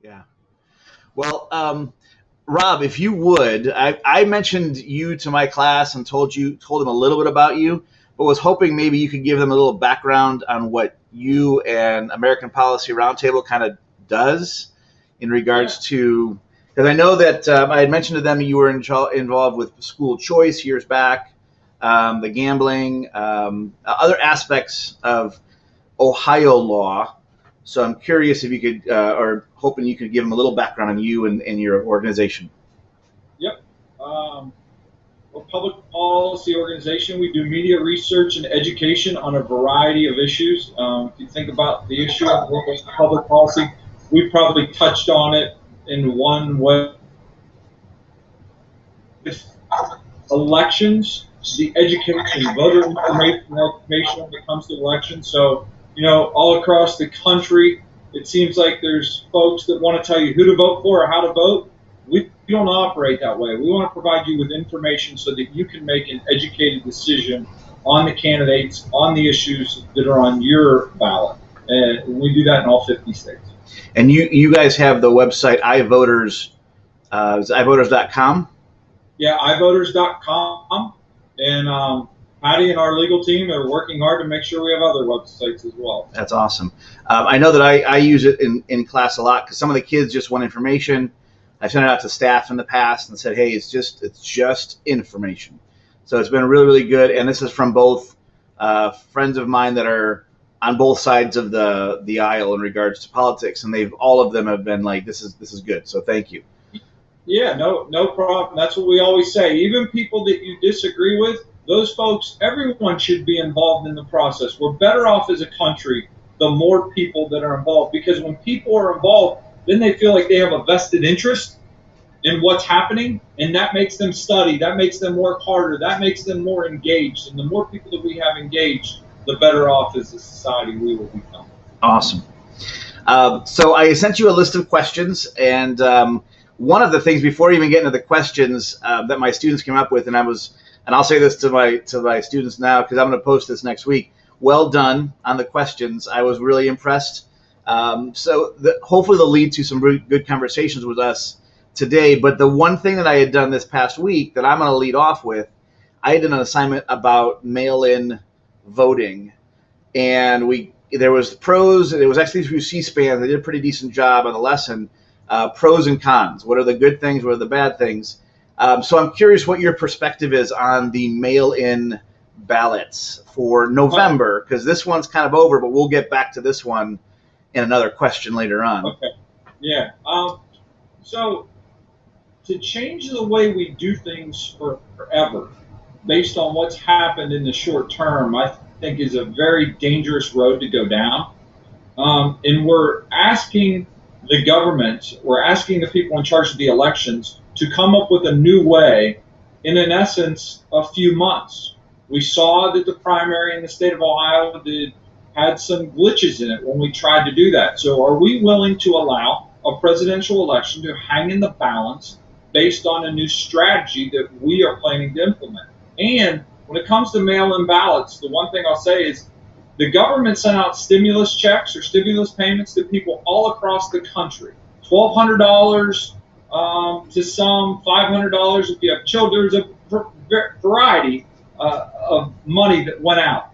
Yeah. Well, Rob, if you would, I mentioned you to my class and told them a little bit about you, but was hoping maybe you could give them a little background on what you and American Policy Roundtable kind of does in regards to, because I know that I had mentioned to them you were involved with school choice years back, the gambling, other aspects of Ohio law. So I'm curious if you could, or hoping you could give them a little background on you and your organization. Yep. We're a public policy organization. We do media research and education on a variety of issues. If you think about the issue of public policy, we probably touched on it in one way. Elections, the education, voter information when it comes to elections. So, all across the country, it seems like there's folks that want to tell you who to vote for or how to vote. We don't operate that way. We want to provide you with information so that you can make an educated decision on the candidates, on the issues that are on your ballot. And we do that in all 50 states. And you guys have the website iVoters, is it ivoters.com? Yeah, ivoters.com. And Patty and our legal team are working hard to make sure we have other websites as well. That's awesome. I know that I use it in class a lot because some of the kids just want information. I've sent it out to staff in the past and said, hey, it's just information. So it's been really, really good. And this is from both friends of mine that are on both sides of the aisle in regards to politics, and all of them have been like, this is good. So thank you. Yeah, no problem. That's what we always say. Even people that you disagree with, those folks, everyone should be involved in the process. We're better off as a country the more people that are involved, because when people are involved, then they feel like they have a vested interest in what's happening, and that makes them study, that makes them work harder, that makes them more engaged. And the more people that we have engaged, the better off as a society we will become. Awesome. So I sent you a list of questions, and one of the things before even getting to the questions that my students came up with, and I'll say this to my students now because I'm going to post this next week. Well done on the questions. I was really impressed. Hopefully they'll lead to some really good conversations with us today. But the one thing that I had done this past week that I'm going to lead off with, I had done an assignment about mail-in voting, and there was pros. It was actually through C-SPAN. They did a pretty decent job on the lesson. Pros and cons. What are the good things? What are the bad things? So I'm curious what your perspective is on the mail-in ballots for November, because this one's kind of over, but we'll get back to this one in another question later on. Okay. Yeah. So to change the way we do things forever based on what's happened in the short term, I think is a very dangerous road to go down. And we're asking the government, we're asking the people in charge of the elections to come up with a new way in essence, a few months. We saw that the primary in the state of Ohio had some glitches in it when we tried to do that. So are we willing to allow a presidential election to hang in the balance based on a new strategy that we are planning to implement? And when it comes to mail-in ballots, the one thing I'll say is the government sent out stimulus checks or stimulus payments to people all across the country. $1,200 to some, $500 if you have children. There's a variety of money that went out.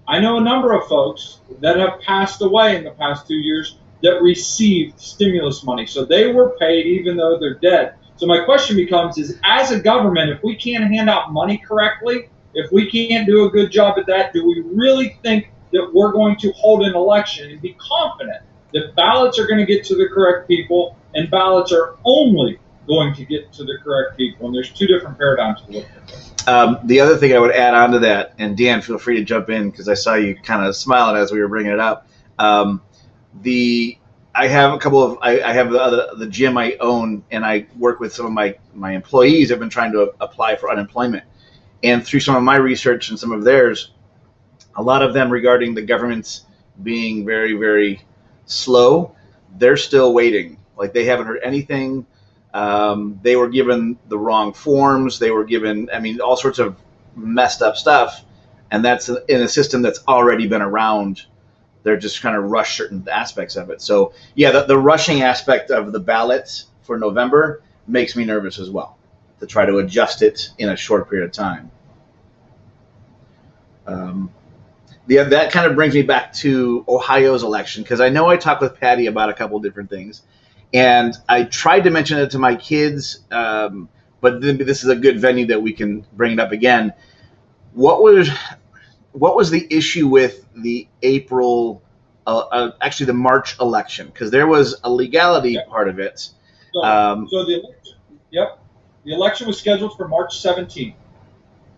I know a number of folks that have passed away in the past 2 years that received stimulus money. So they were paid even though they're dead. So my question becomes is, as a government, if we can't hand out money correctly, if we can't do a good job at that, do we really think that we're going to hold an election and be confident that ballots are going to get to the correct people and ballots are only going to get to the correct people? And there's two different paradigms to look at. The other thing I would add on to that, and Dan, feel free to jump in because I saw you kind of smiling as we were bringing it up. I have a couple of, I have the gym I own, and I work with some of my employees. Have been trying to apply for unemployment, and through some of my research and some of theirs, a lot of them regarding the government's being very, very slow, they're still waiting. Like they haven't heard anything. They were given the wrong forms. They were given, all sorts of messed up stuff. And that's in a system that's already been around they're just trying to rush certain aspects of it. So yeah, the rushing aspect of the ballot for November makes me nervous as well, to try to adjust it in a short period of time. That kind of brings me back to Ohio's election, because I know I talked with Patty about a couple of different things, and I tried to mention it to my kids, but this is a good venue that we can bring it up again. What was the issue with the actually the March election? Because there was a legality part of it. So the election, the election was scheduled for March 17th.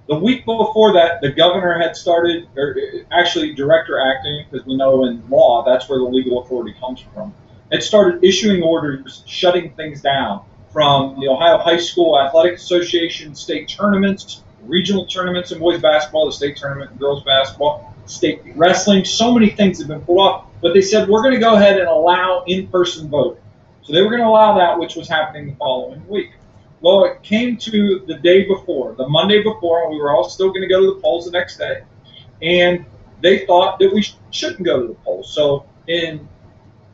The week before that, the governor had started, or actually director acting, because we know in law that's where the legal authority comes from, had started issuing orders shutting things down, from the Ohio High School Athletic Association state tournaments, regional tournaments in boys basketball, the state tournament in girls basketball, state wrestling. So many things have been pulled off, but they said we're going to go ahead and allow in-person voting. So they were going to allow that, which was happening the following week. Well, it came to the day before, the Monday before, and we were all still going to go to the polls the next day, and they thought that we shouldn't go to the polls. So in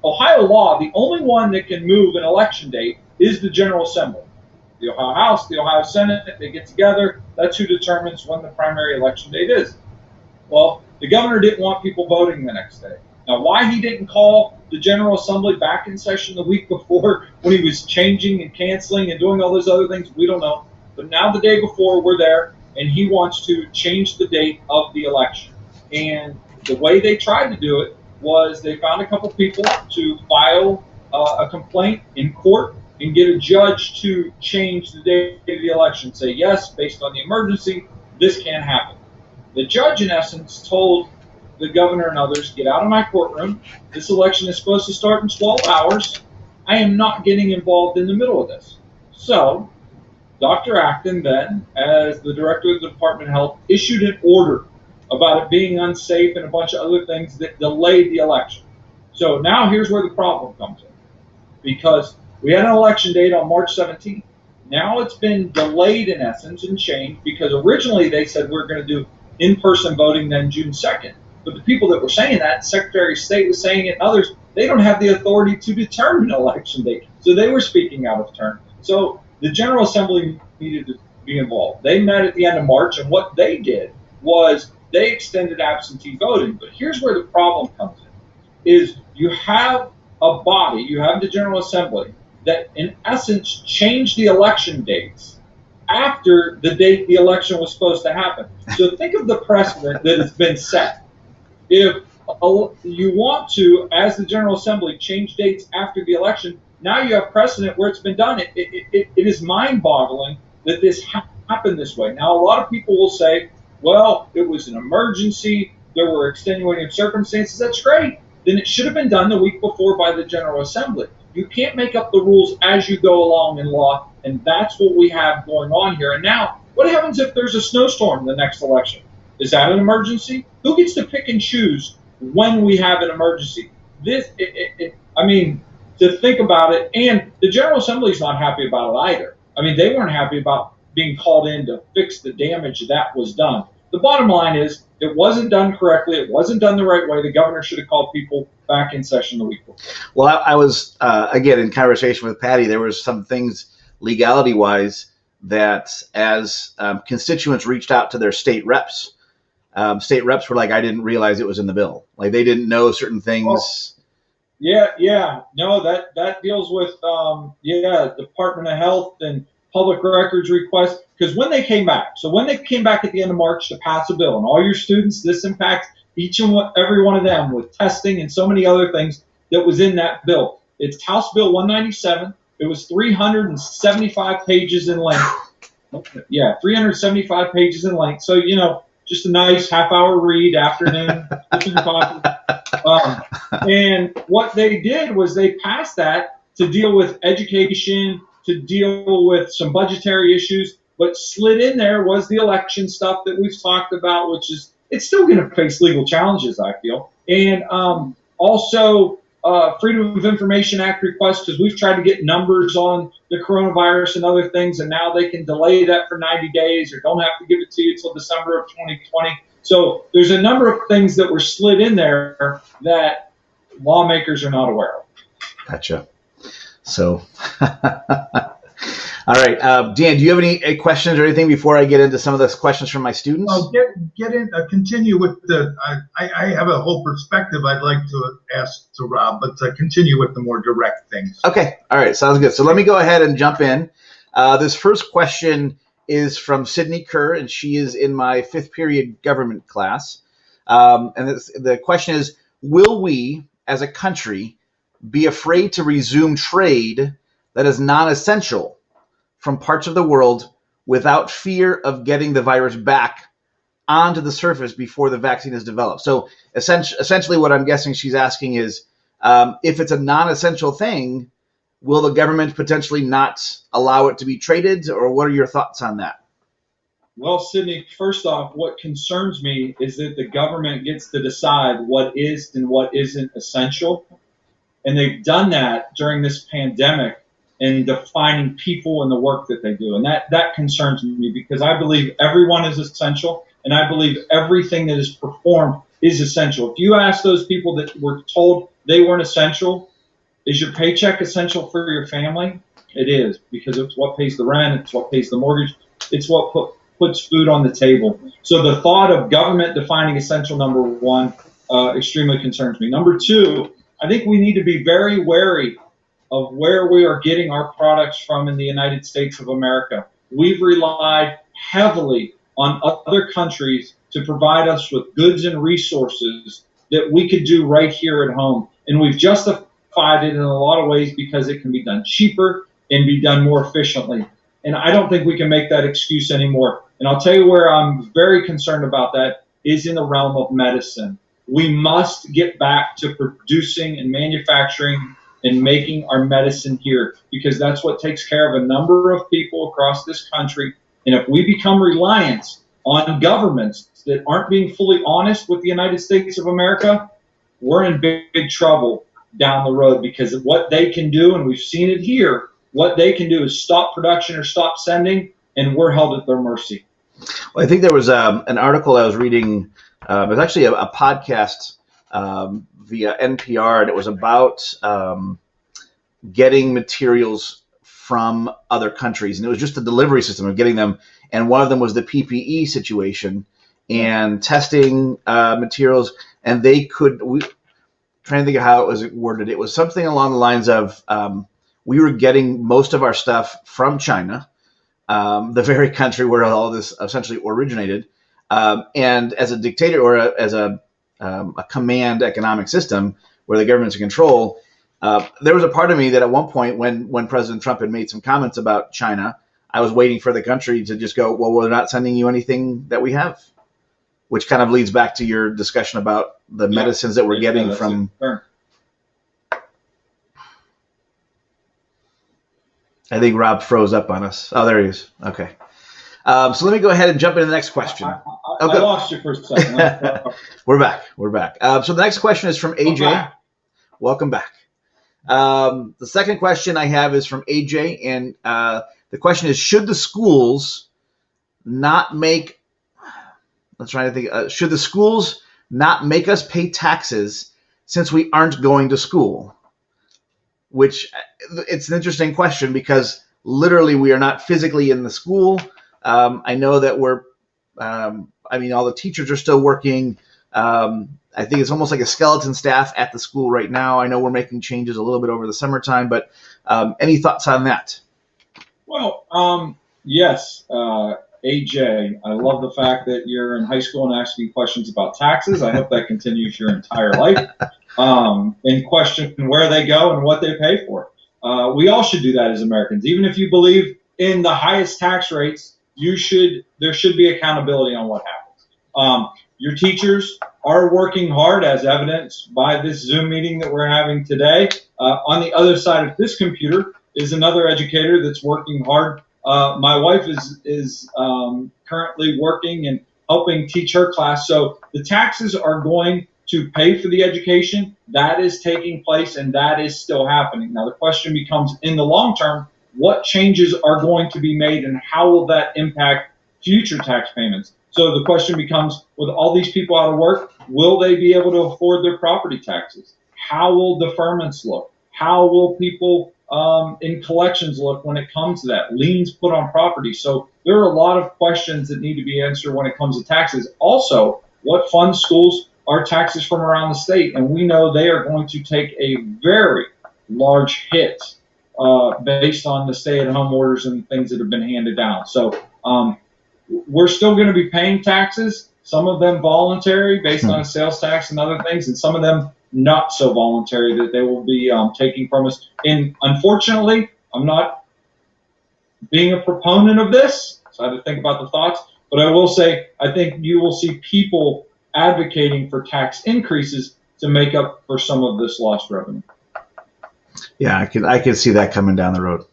Ohio law, the only one that can move an election date is the General Assembly. The Ohio House, the Ohio Senate, they get together. That's who determines when the primary election date is. Well, the governor didn't want people voting the next day. Now, why he didn't call the General Assembly back in session the week before, when he was changing and canceling and doing all those other things, we don't know. But now the day before, we're there, and he wants to change the date of the election. And the way they tried to do it was they found a couple people to file a complaint in court and get a judge to change the date of the election. Say, yes, based on the emergency, this can't happen. The judge, in essence, told the governor and others, get out of my courtroom. This election is supposed to start in 12 hours. I am not getting involved in the middle of this. So Dr. Acton then, as the director of the Department of Health, issued an order about it being unsafe and a bunch of other things that delayed the election. So now here's where the problem comes in. Because we had an election date on March 17th. Now it's been delayed, in essence, and changed, because originally they said we're going to do in-person voting then June 2nd. But the people that were saying that, Secretary of State was saying it, and others, they don't have the authority to determine an election date. So they were speaking out of turn. So the General Assembly needed to be involved. They met at the end of March, and what they did was they extended absentee voting. But here's where the problem comes in, is you have a body, you have the General Assembly, that in essence changed the election dates after the date the election was supposed to happen. So think of the precedent that has been set. If you want to, as the General Assembly, change dates after the election, now you have precedent where it's been done. It is mind-boggling that this happened this way. Now, a lot of people will say, well, it was an emergency, there were extenuating circumstances. That's great. Then it should have been done the week before by the General Assembly. You can't make up the rules as you go along in law, and that's what we have going on here. And now, what happens if there's a snowstorm the next election? Is that an emergency? Who gets to pick and choose when we have an emergency? I mean, to think about it, and the General Assembly is not happy about it either. I mean, they weren't happy about being called in to fix the damage that was done. The bottom line is, it wasn't done correctly. It wasn't done the right way. The governor should have called people back in session the week before. Well, I was, again, in conversation with Patty, there was some things legality-wise that as constituents reached out to their state reps were like, I didn't realize it was in the bill. Like, they didn't know certain things. Oh, yeah. No, that deals with, Department of Health and public records requests. Because when they came back at the end of March to pass a bill, and all your students, this impacts each and every one of them with testing and so many other things that was in that bill. It's House Bill 197. It was 375 pages in length. Yeah, 375 pages in length. So, just a nice half-hour read, afternoon. And what they did was they passed that to deal with education, to deal with some budgetary issues, but slid in there was the election stuff that we've talked about, which is, it's still going to face legal challenges, I feel. And also Freedom of Information Act requests, because we've tried to get numbers on the coronavirus and other things, and now they can delay that for 90 days or don't have to give it to you until December of 2020. So there's a number of things that were slid in there that lawmakers are not aware of. Gotcha. So, all right, Dan, do you have any questions or anything before I get into some of the questions from my students? Well, get in. Continue with the. I have a whole perspective I'd like to ask to Rob, but continue with the more direct things. Okay. All right. Sounds good. So let me go ahead and jump in. This first question is from Sydney Kerr, and she is in my 5th period government class. And the question is, will we, as a country, be afraid to resume trade that is non-essential from parts of the world without fear of getting the virus back onto the surface before the vaccine is developed? So essentially what I'm guessing she's asking is, if it's a non-essential thing, will the government potentially not allow it to be traded, or what are your thoughts on that? Well, Sydney, first off, what concerns me is that the government gets to decide what is and what isn't essential. And they've done that during this pandemic in defining people and the work that they do. And that concerns me, because I believe everyone is essential, and I believe everything that is performed is essential. If you ask those people that were told they weren't essential, is your paycheck essential for your family? It is, because it's what pays the rent, it's what pays the mortgage, it's what puts food on the table. So the thought of government defining essential, number one, extremely concerns me. Number two, I think we need to be very wary of where we are getting our products from in the United States of America. We've relied heavily on other countries to provide us with goods and resources that we could do right here at home. And we've justified it in a lot of ways because it can be done cheaper and be done more efficiently. And I don't think we can make that excuse anymore. And I'll tell you where I'm very concerned about that is in the realm of medicine. We must get back to producing and manufacturing and making our medicine here, because that's what takes care of a number of people across this country. And if we become reliant on governments that aren't being fully honest with the United States of America, we're in big trouble down the road, because of what they can do, and we've seen it here, what they can do is stop production or stop sending, and we're held at their mercy. Well, I think there was an article I was reading. It was actually a podcast via NPR, and it was about getting materials from other countries. And it was just the delivery system of getting them. And one of them was the PPE situation and testing materials. And they could, trying to think of how it was worded. It was something along the lines of we were getting most of our stuff from China, the very country where all this essentially originated. And as a dictator, or as a command economic system where the government's in control, there was a part of me that at one point when President Trump had made some comments about China, I was waiting for the country to just go, well, we're not sending you anything that we have, which kind of leads back to your discussion about the medicines that we're getting from. I think Rob froze up on us. Oh, there he is. Okay. So let me go ahead and jump into the next question. I lost you for a second. We're back. So the next question is from AJ. Welcome back. The second question I have is from AJ, and the question is: should the schools not make? Let's try to think. Should the schools not make us pay taxes since we aren't going to school? Which it's an interesting question, because literally we are not physically in the school. I know that all the teachers are still working. I think it's almost like a skeleton staff at the school right now. I know we're making changes a little bit over the summertime, but any thoughts on that? Well, yes, AJ, I love the fact that you're in high school and asking questions about taxes. I hope that continues your entire life. And question where they go and what they pay for. We all should do that as Americans. Even if you believe in the highest tax rates, there should be accountability on what happens. Your teachers are working hard, as evidenced by this Zoom meeting that we're having today. On the other side of this computer is another educator that's working hard. My wife is currently working and helping teach her class. So the taxes are going to pay for the education. That is taking place, and that is still happening. Now the question becomes, in the long term, what changes are going to be made, and how will that impact future tax payments? So the question becomes, with all these people out of work, will they be able to afford their property taxes? How will deferments look? How will people in collections look when it comes to that? Liens put on property. So there are a lot of questions that need to be answered when it comes to taxes. Also, what fund schools are taxes from around the state? And we know they are going to take a very large hit based on the stay-at-home orders and things that have been handed down. So we're still going to be paying taxes, some of them voluntary based on sales tax and other things, and some of them not so voluntary that they will be taking from us. And unfortunately, I'm not being a proponent of this, so I have to think about the thoughts, but I will say I think you will see people advocating for tax increases to make up for some of this lost revenue. Yeah, I can see that coming down the road.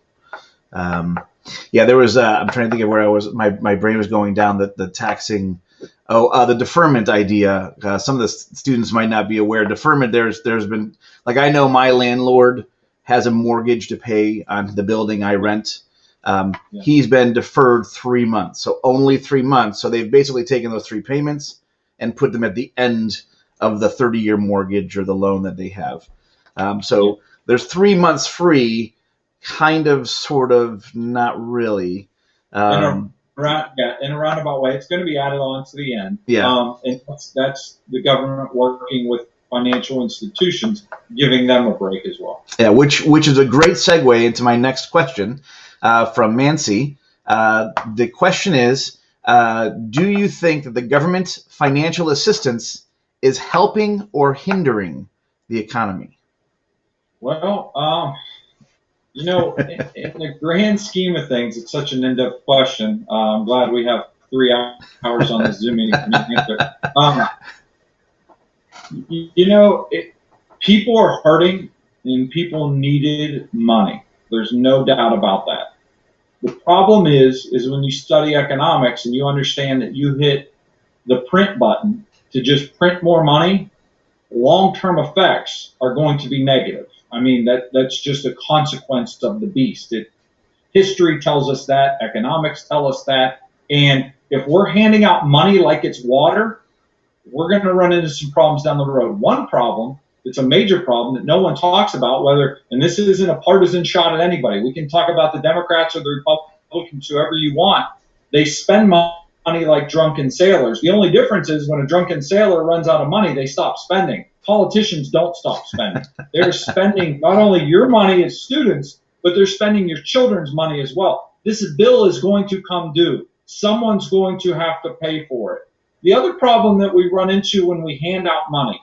Yeah, there was. I'm trying to think of where I was. My brain was going down the taxing. The deferment idea. Some of the students might not be aware. Deferment. There's been, like, I know my landlord has a mortgage to pay on the building I rent. He's been deferred 3 months, so only 3 months. So they've basically taken those 3 payments and put them at the end of the 30-year mortgage or the loan that they have. So there's 3 months free, kind of, sort of, not really. In a roundabout way, it's going to be added on to the end. Yeah. And that's the government working with financial institutions, giving them a break as well. Yeah, which is a great segue into my next question from Mancy. The question is, do you think that the government financial assistance is helping or hindering the economy? Well, in the grand scheme of things, it's such an in-depth question. I'm glad we have 3 hours on this Zoom meeting for me to answer. People are hurting and people needed money. There's no doubt about that. The problem is when you study economics and you understand that you hit the print button to just print more money, long-term effects are going to be negative. I mean, that's just a consequence of the beast. History tells us that, economics tell us that, and if we're handing out money like it's water, we're going to run into some problems down the road. One problem, it's a major problem that no one talks about, and this isn't a partisan shot at anybody. We can talk about the Democrats or the Republicans, whoever you want. They spend money like drunken sailors. The only difference is when a drunken sailor runs out of money, they stop spending. Politicians don't stop spending. They're spending not only your money as students, but they're spending your children's money as well. This bill is going to come due. Someone's going to have to pay for it. The other problem that we run into when we hand out money,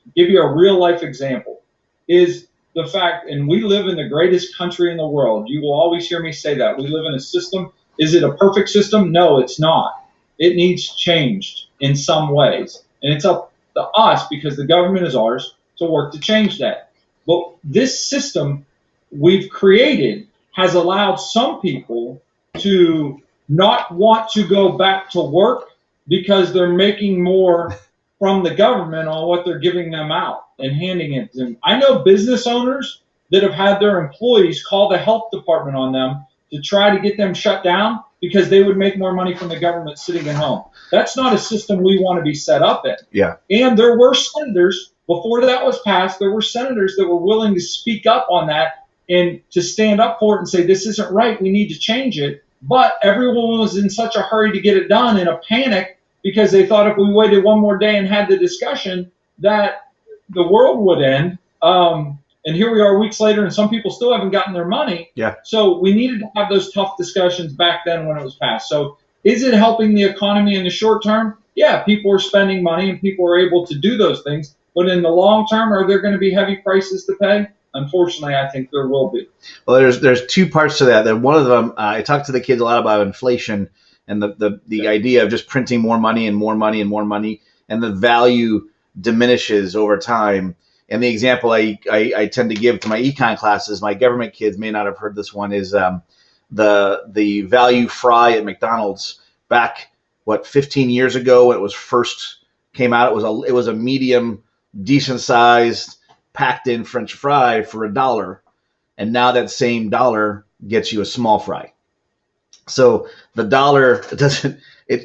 I'll give you a real life example, is the fact, and we live in the greatest country in the world. You will always hear me say that. We live in a system. Is it a perfect system? No, it's not. It needs changed in some ways. And it's up to us, because the government is ours, to work to change that. But this system we've created has allowed some people to not want to go back to work because they're making more from the government on what they're giving them out and handing it to them. I know business owners that have had their employees call the health department on them to try to get them shut down because they would make more money from the government sitting at home. That's not a system we want to be set up in. Yeah. And there were senators, before that was passed, there were senators that were willing to speak up on that and to stand up for it and say, this isn't right, we need to change it. But everyone was in such a hurry to get it done, in a panic, because they thought if we waited one more day and had the discussion that the world would end. And here we are weeks later, and some people still haven't gotten their money. Yeah. So we needed to have those tough discussions back then when it was passed. So is it helping the economy in the short term? Yeah, people are spending money and people are able to do those things. But in the long term, are there going to be heavy prices to pay? Unfortunately, I think there will be. Well, there's 2 parts to that. One of them, I talk to the kids a lot about inflation and the idea of just printing more money and more money and more money, and the value diminishes over time. And the example I tend to give to my econ classes, my government kids may not have heard this one, is the value fry at McDonald's back, 15 years ago when it was first came out. It was a medium, decent sized, packed in French fry for $1, and now that same dollar gets you a small fry. So the dollar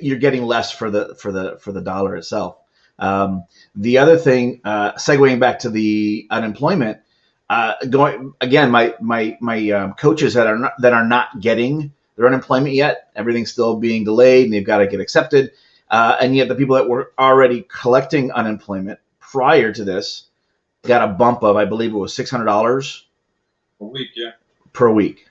you're getting less for the dollar itself. The other thing, segueing back to the unemployment, going again, my coaches that are not getting their unemployment yet, everything's still being delayed, and they've got to get accepted. And yet the people that were already collecting unemployment prior to this got a bump of, I believe it was $600 a week, yeah, per week.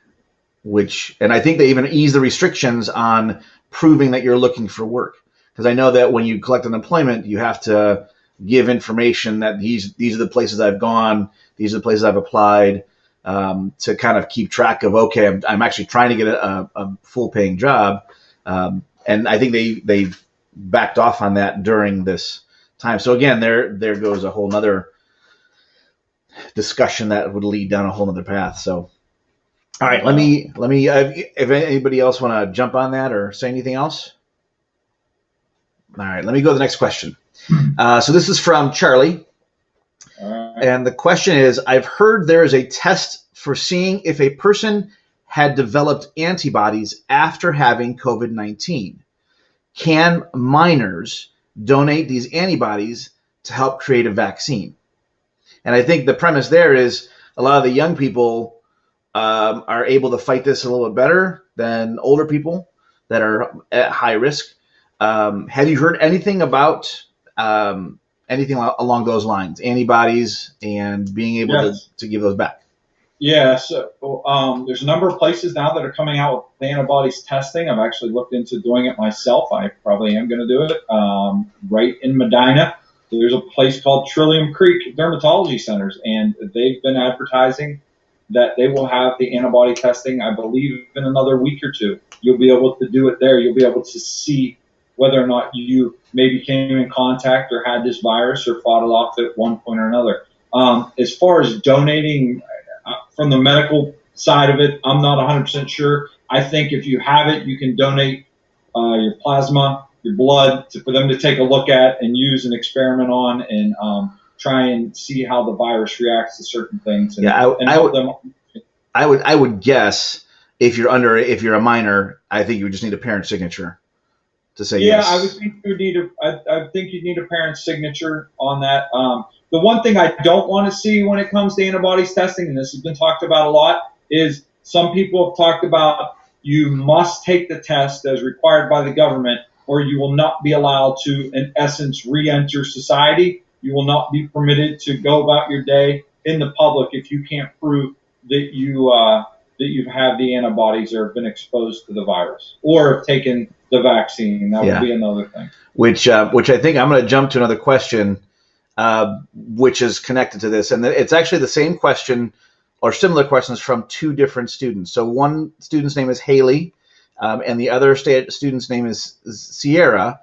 And I think they even eased the restrictions on proving that you're looking for work. Because I know that when you collect unemployment, you have to give information that these are the places I've gone, these are the places I've applied, to kind of keep track of, okay, I'm actually trying to get a full paying job. And I think they've backed off on that during this time. So again, there goes a whole nother discussion that would lead down a whole nother path. So, all right, let me, if anybody else want to jump on that or say anything else. All right, let me go to the next question. So this is from Charlie. And the question is, I've heard there is a test for seeing if a person had developed antibodies after having COVID-19. Can minors donate these antibodies to help create a vaccine? And I think the premise there is a lot of the young people are able to fight this a little bit better than older people that are at high risk. Have you heard anything about anything along those lines, antibodies and being able to give those back? Yeah, so there's a number of places now that are coming out with antibodies testing. I've actually looked into doing it myself. I probably am going to do it. Right in Medina, there's a place called Trillium Creek Dermatology Centers, and they've been advertising that they will have the antibody testing, I believe, in another week or two. You'll be able to do it there. You'll be able to see whether or not you maybe came in contact or had this virus or fought it off at one point or another. As far as donating from the medical side of it, I'm not 100% sure. I think if you have it, you can donate your plasma, your blood, for them to take a look at and use an experiment on, and try and see how the virus reacts to certain things. And, I would guess if you're a minor, I think you would just need a parent's signature to say yes. Yeah, I would think you need I think you'd need a parent's signature on that. The one thing I don't want to see when it comes to antibodies testing, and this has been talked about a lot, is some people have talked about you must take the test as required by the government, or you will not be allowed to, in essence, re-enter society. You will not be permitted to go about your day in the public if you can't prove that you've had the antibodies or have been exposed to the virus or have taken the vaccine. That would be another thing. Which I think I'm going to jump to another question, which is connected to this. And it's actually the same question or similar questions from two different students. So one student's name is Haley, and the other student's name is Sierra.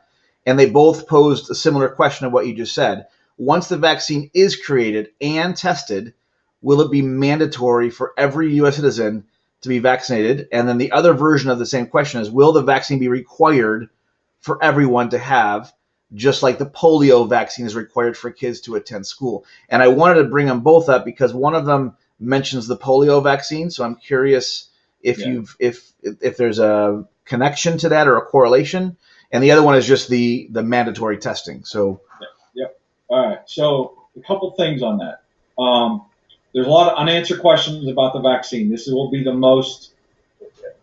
And they both posed a similar question of what you just said. Once the vaccine is created and tested, will it be mandatory for every U.S. citizen to be vaccinated? And then the other version of the same question is, will the vaccine be required for everyone to have, just like the polio vaccine is required for kids to attend school? And I wanted to bring them both up because one of them mentions the polio vaccine. So I'm curious if if there's a connection to that or a correlation. And the other one is just the mandatory testing. So. Yep. All right. So a couple things on that. There's a lot of unanswered questions about the vaccine. This will be the most,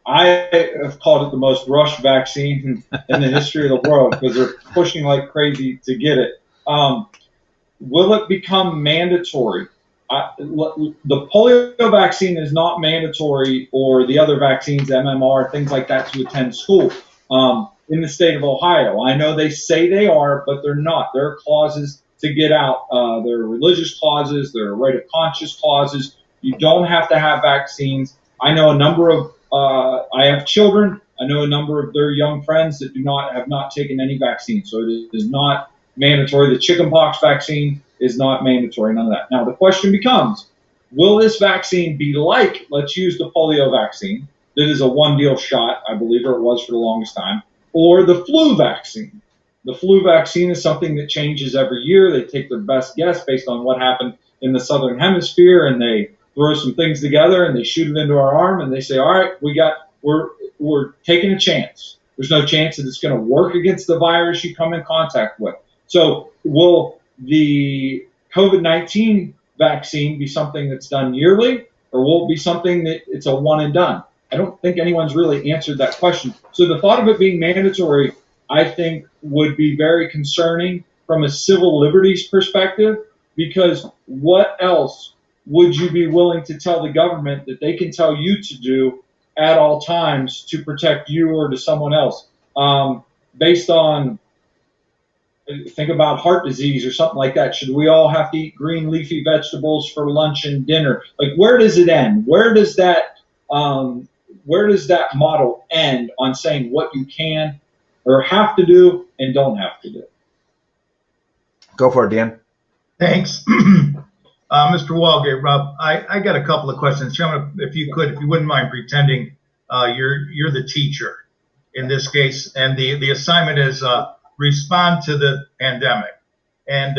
I have called it the most rushed vaccine in the history of the world because they're pushing like crazy to get it. Will it become mandatory? The polio vaccine is not mandatory, or the other vaccines, MMR, things like that, to attend school in the state of Ohio. I know they say they are, but they're not. There are clauses to get out. There are religious clauses, there are right of conscience clauses. You don't have to have vaccines. I know a number of, I have children, I know a number of their young friends that have not taken any vaccine. So it is not mandatory. The chickenpox vaccine is not mandatory, none of that. Now the question becomes, will this vaccine be like, let's use the polio vaccine, that is a one-deal shot, I believe, or it was for the longest time, or the flu vaccine? The flu vaccine is something that changes every year. They take their best guess based on what happened in the southern hemisphere, and they throw some things together and they shoot it into our arm and they say, all right, we're taking a chance. There's no chance that it's going to work against the virus you come in contact with. So will the COVID-19 vaccine be something that's done yearly, or will it be something that it's a one and done? I don't think anyone's really answered that question. So the thought of it being mandatory, I think, would be very concerning from a civil liberties perspective, because what else would you be willing to tell the government that they can tell you to do at all times to protect you or to someone else? Based on, think about heart disease or something like that. Should we all have to eat green leafy vegetables for lunch and dinner? Like, where does it end? Where does that model end on saying what you can or have to do and don't have to do? Go for it, Dan. Thanks. Mr. Walgate, Rob, I got a couple of questions. Gentlemen, if you wouldn't mind pretending you're the teacher in this case, and the assignment is respond to the pandemic. And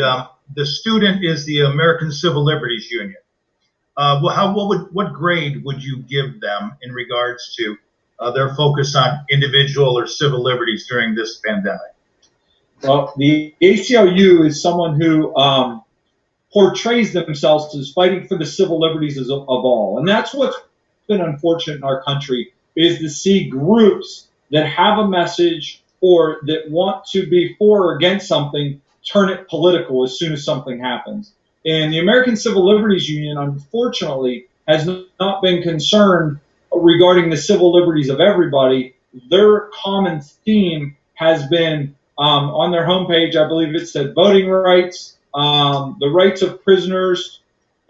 the student is the American Civil Liberties Union. What grade would you give them in regards to their focus on individual or civil liberties during this pandemic? Well, the ACLU is someone who portrays themselves as fighting for the civil liberties of all. And that's what's been unfortunate in our country, is to see groups that have a message or that want to be for or against something turn it political as soon as something happens. And the American Civil Liberties Union, unfortunately, has not been concerned regarding the civil liberties of everybody. Their common theme has been on their homepage, I believe it said voting rights, the rights of prisoners,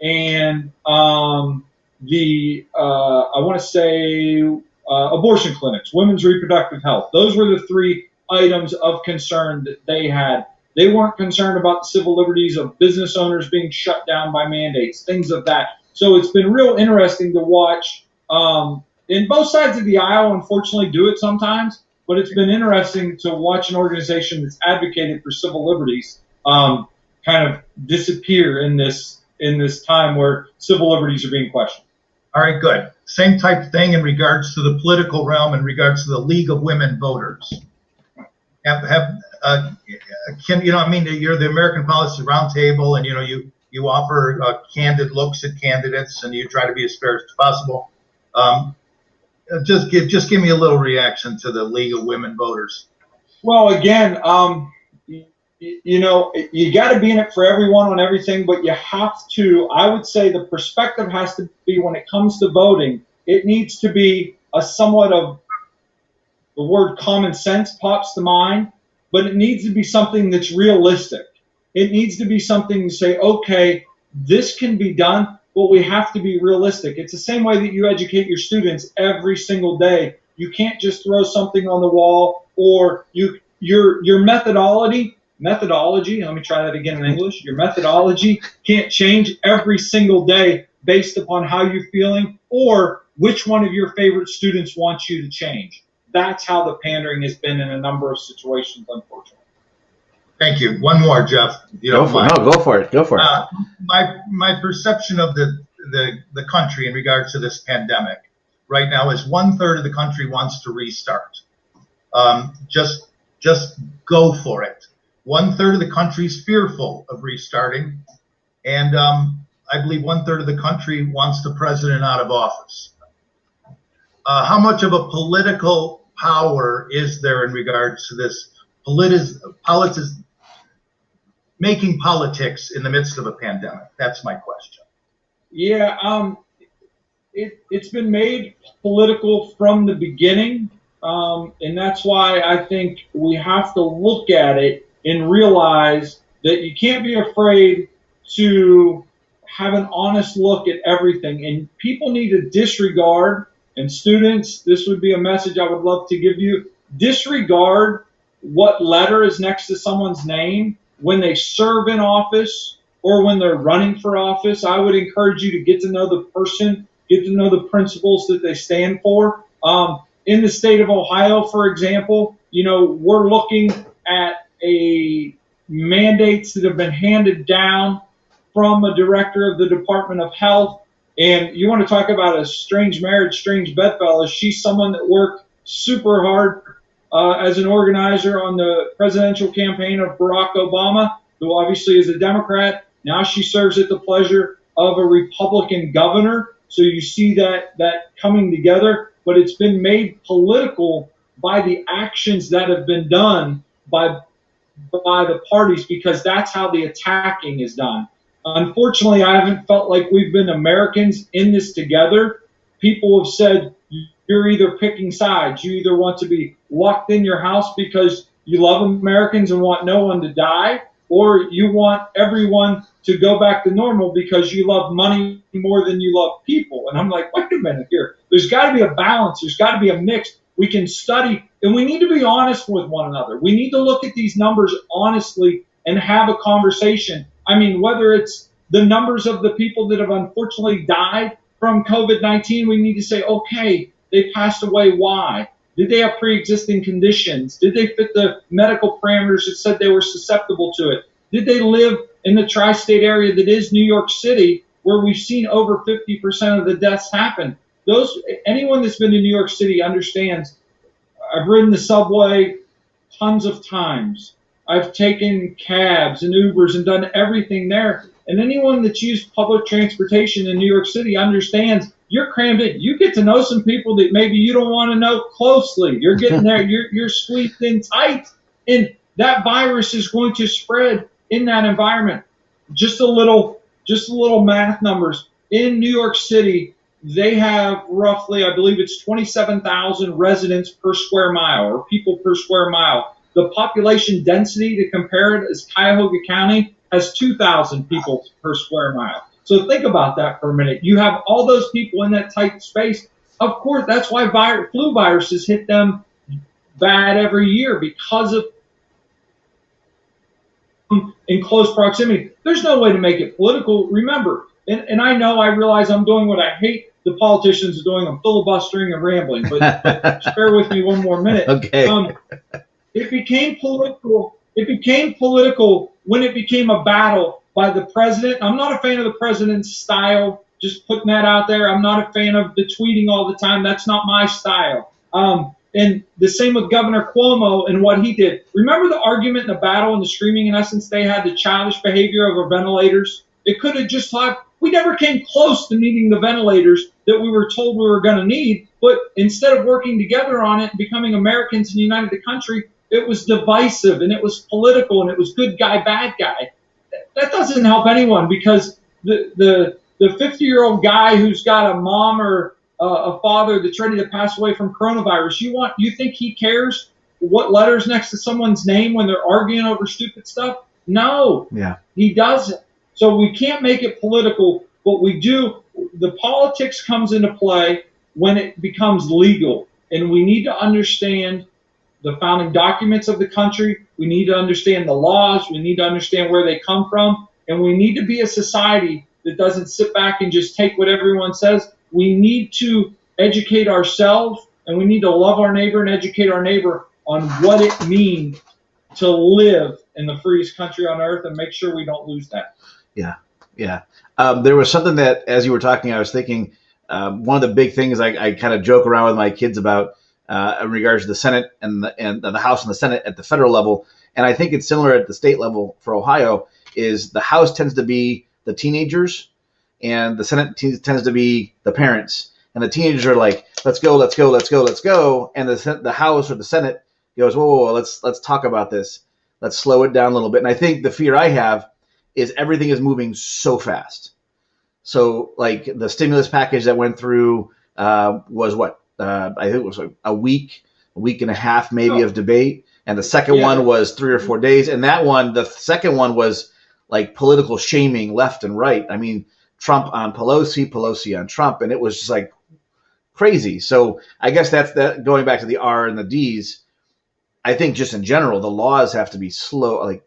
and I want to say abortion clinics, women's reproductive health. Those were the three items of concern that they had. They weren't concerned about the civil liberties of business owners being shut down by mandates, things of that. So it's been real interesting to watch. And both sides of the aisle, unfortunately, do it sometimes, but it's been interesting to watch an organization that's advocated for civil liberties kind of disappear in this time where civil liberties are being questioned. All right, good. Same type of thing in regards to the political realm, in regards to the League of Women Voters. You're the American Policy Roundtable, and you offer candid looks at candidates, and you try to be as fair as possible. Just give me a little reaction to the League of Women Voters. Well, again, you got to be in it for everyone on everything, but you have to, I would say the perspective has to be, when it comes to voting, it needs to be a somewhat of, the word common sense pops to mind, but it needs to be something that's realistic. It needs to be something to say, okay, this can be done, but we have to be realistic. It's the same way that you educate your students every single day. You can't just throw something on the wall, or your methodology, let me try that again in English. Your methodology can't change every single day based upon how you're feeling or which one of your favorite students wants you to change. That's how the pandering has been in a number of situations, unfortunately. Thank you. One more, Jeff. Go for it. My perception of the country in regards to this pandemic right now is 1/3 of the country wants to restart. Just go for it. 1/3 of the country is fearful of restarting, and I believe 1/3 of the country wants the president out of office. How much of a political power is there in regards to this making politics in the midst of a pandemic? That's my question. Yeah, it's been made political from the beginning, and that's why I think we have to look at it and realize that you can't be afraid to have an honest look at everything, and people need to disregard. And students, this would be a message I would love to give you. Disregard what letter is next to someone's name when they serve in office or when they're running for office. I would encourage you to get to know the person, get to know the principles that they stand for. In the state of Ohio, for example, we're looking at mandates that have been handed down from a director of the Department of Health. And you want to talk about a strange marriage, strange bedfellow. She's someone that worked super hard as an organizer on the presidential campaign of Barack Obama, who obviously is a Democrat. Now she serves at the pleasure of a Republican governor. So you see that coming together, but it's been made political by the actions that have been done by the parties, because that's how the attacking is done. Unfortunately, I haven't felt like we've been Americans in this together. People have said, you're either picking sides. You either want to be locked in your house because you love Americans and want no one to die, or you want everyone to go back to normal because you love money more than you love people. And I'm like, wait a minute here. There's got to be a balance. There's got to be a mix. We can study, and we need to be honest with one another. We need to look at these numbers honestly and have a conversation. I mean, whether it's the numbers of the people that have unfortunately died from COVID-19, we need to say, okay, they passed away. Why? Did they have pre-existing conditions? Did they fit the medical parameters that said they were susceptible to it? Did they live in the tri-state area that is New York City, where we've seen over 50% of the deaths happen? Anyone that's been to New York City understands. I've ridden the subway tons of times. I've taken cabs and Ubers and done everything there. And anyone that's used public transportation in New York City understands you're crammed in. You get to know some people that maybe you don't want to know closely. You're getting there. You're squeezed in tight. And that virus is going to spread in that environment. Just a little math numbers. In New York City, they have roughly, I believe it's 27,000 residents per square mile, or people per square mile. The population density, to compare it, is Cuyahoga County has 2,000 people per square mile. So think about that for a minute. You have all those people in that tight space. Of course, that's why flu viruses hit them bad every year, because of in close proximity. There's no way to make it political. Remember, and I realize I'm doing what I hate the politicians are doing. I'm filibustering and rambling, but just bear with me one more minute. Okay. It became political. It became political when it became a battle by the president. I'm not a fan of the president's style. Just putting that out there. I'm not a fan of the tweeting all the time. That's not my style. And the same with Governor Cuomo and what he did. Remember the argument and the battle and the screaming, in essence, they had the childish behavior over ventilators? It could have just we never came close to needing the ventilators that we were told we were going to need. But instead of working together on it and becoming Americans and united the country, it was divisive and it was political and it was good guy, bad guy. That doesn't help anyone, because the 50-year-old guy who's got a mom or a father that's ready to pass away from coronavirus, you think he cares what letter's next to someone's name when they're arguing over stupid stuff? No. Yeah. He doesn't. So we can't make it political, but we do. The politics comes into play when it becomes legal, and we need to understand the founding documents of the country. We need to understand the laws. We need to understand where they come from, and we need to be a society that doesn't sit back and just take what everyone says. We need to educate ourselves, and we need to love our neighbor and educate our neighbor on what it means to live in the freest country on earth, and make sure we don't lose that. Yeah, yeah. There was something that, as you were talking, I was thinking, one of the big things I kind of joke around with my kids about in regards to the Senate and the House and the Senate at the federal level, and I think it's similar at the state level for Ohio, is the House tends to be the teenagers and the Senate tends to be the parents. And the teenagers are like, let's go, let's go, let's go, let's go. And the House or the Senate goes, whoa, let's talk about this. Let's slow it down a little bit. And I think the fear I have is everything is moving so fast. So like the stimulus package that went through was what? I think it was a week and a half maybe of debate. And the second one was 3 or 4 days. And the second one was like political shaming left and right. I mean, Trump on Pelosi, Pelosi on Trump. And it was just like crazy. So I guess that's that, going back to the R and the D's. I think just in general, the laws have to be slow. Like,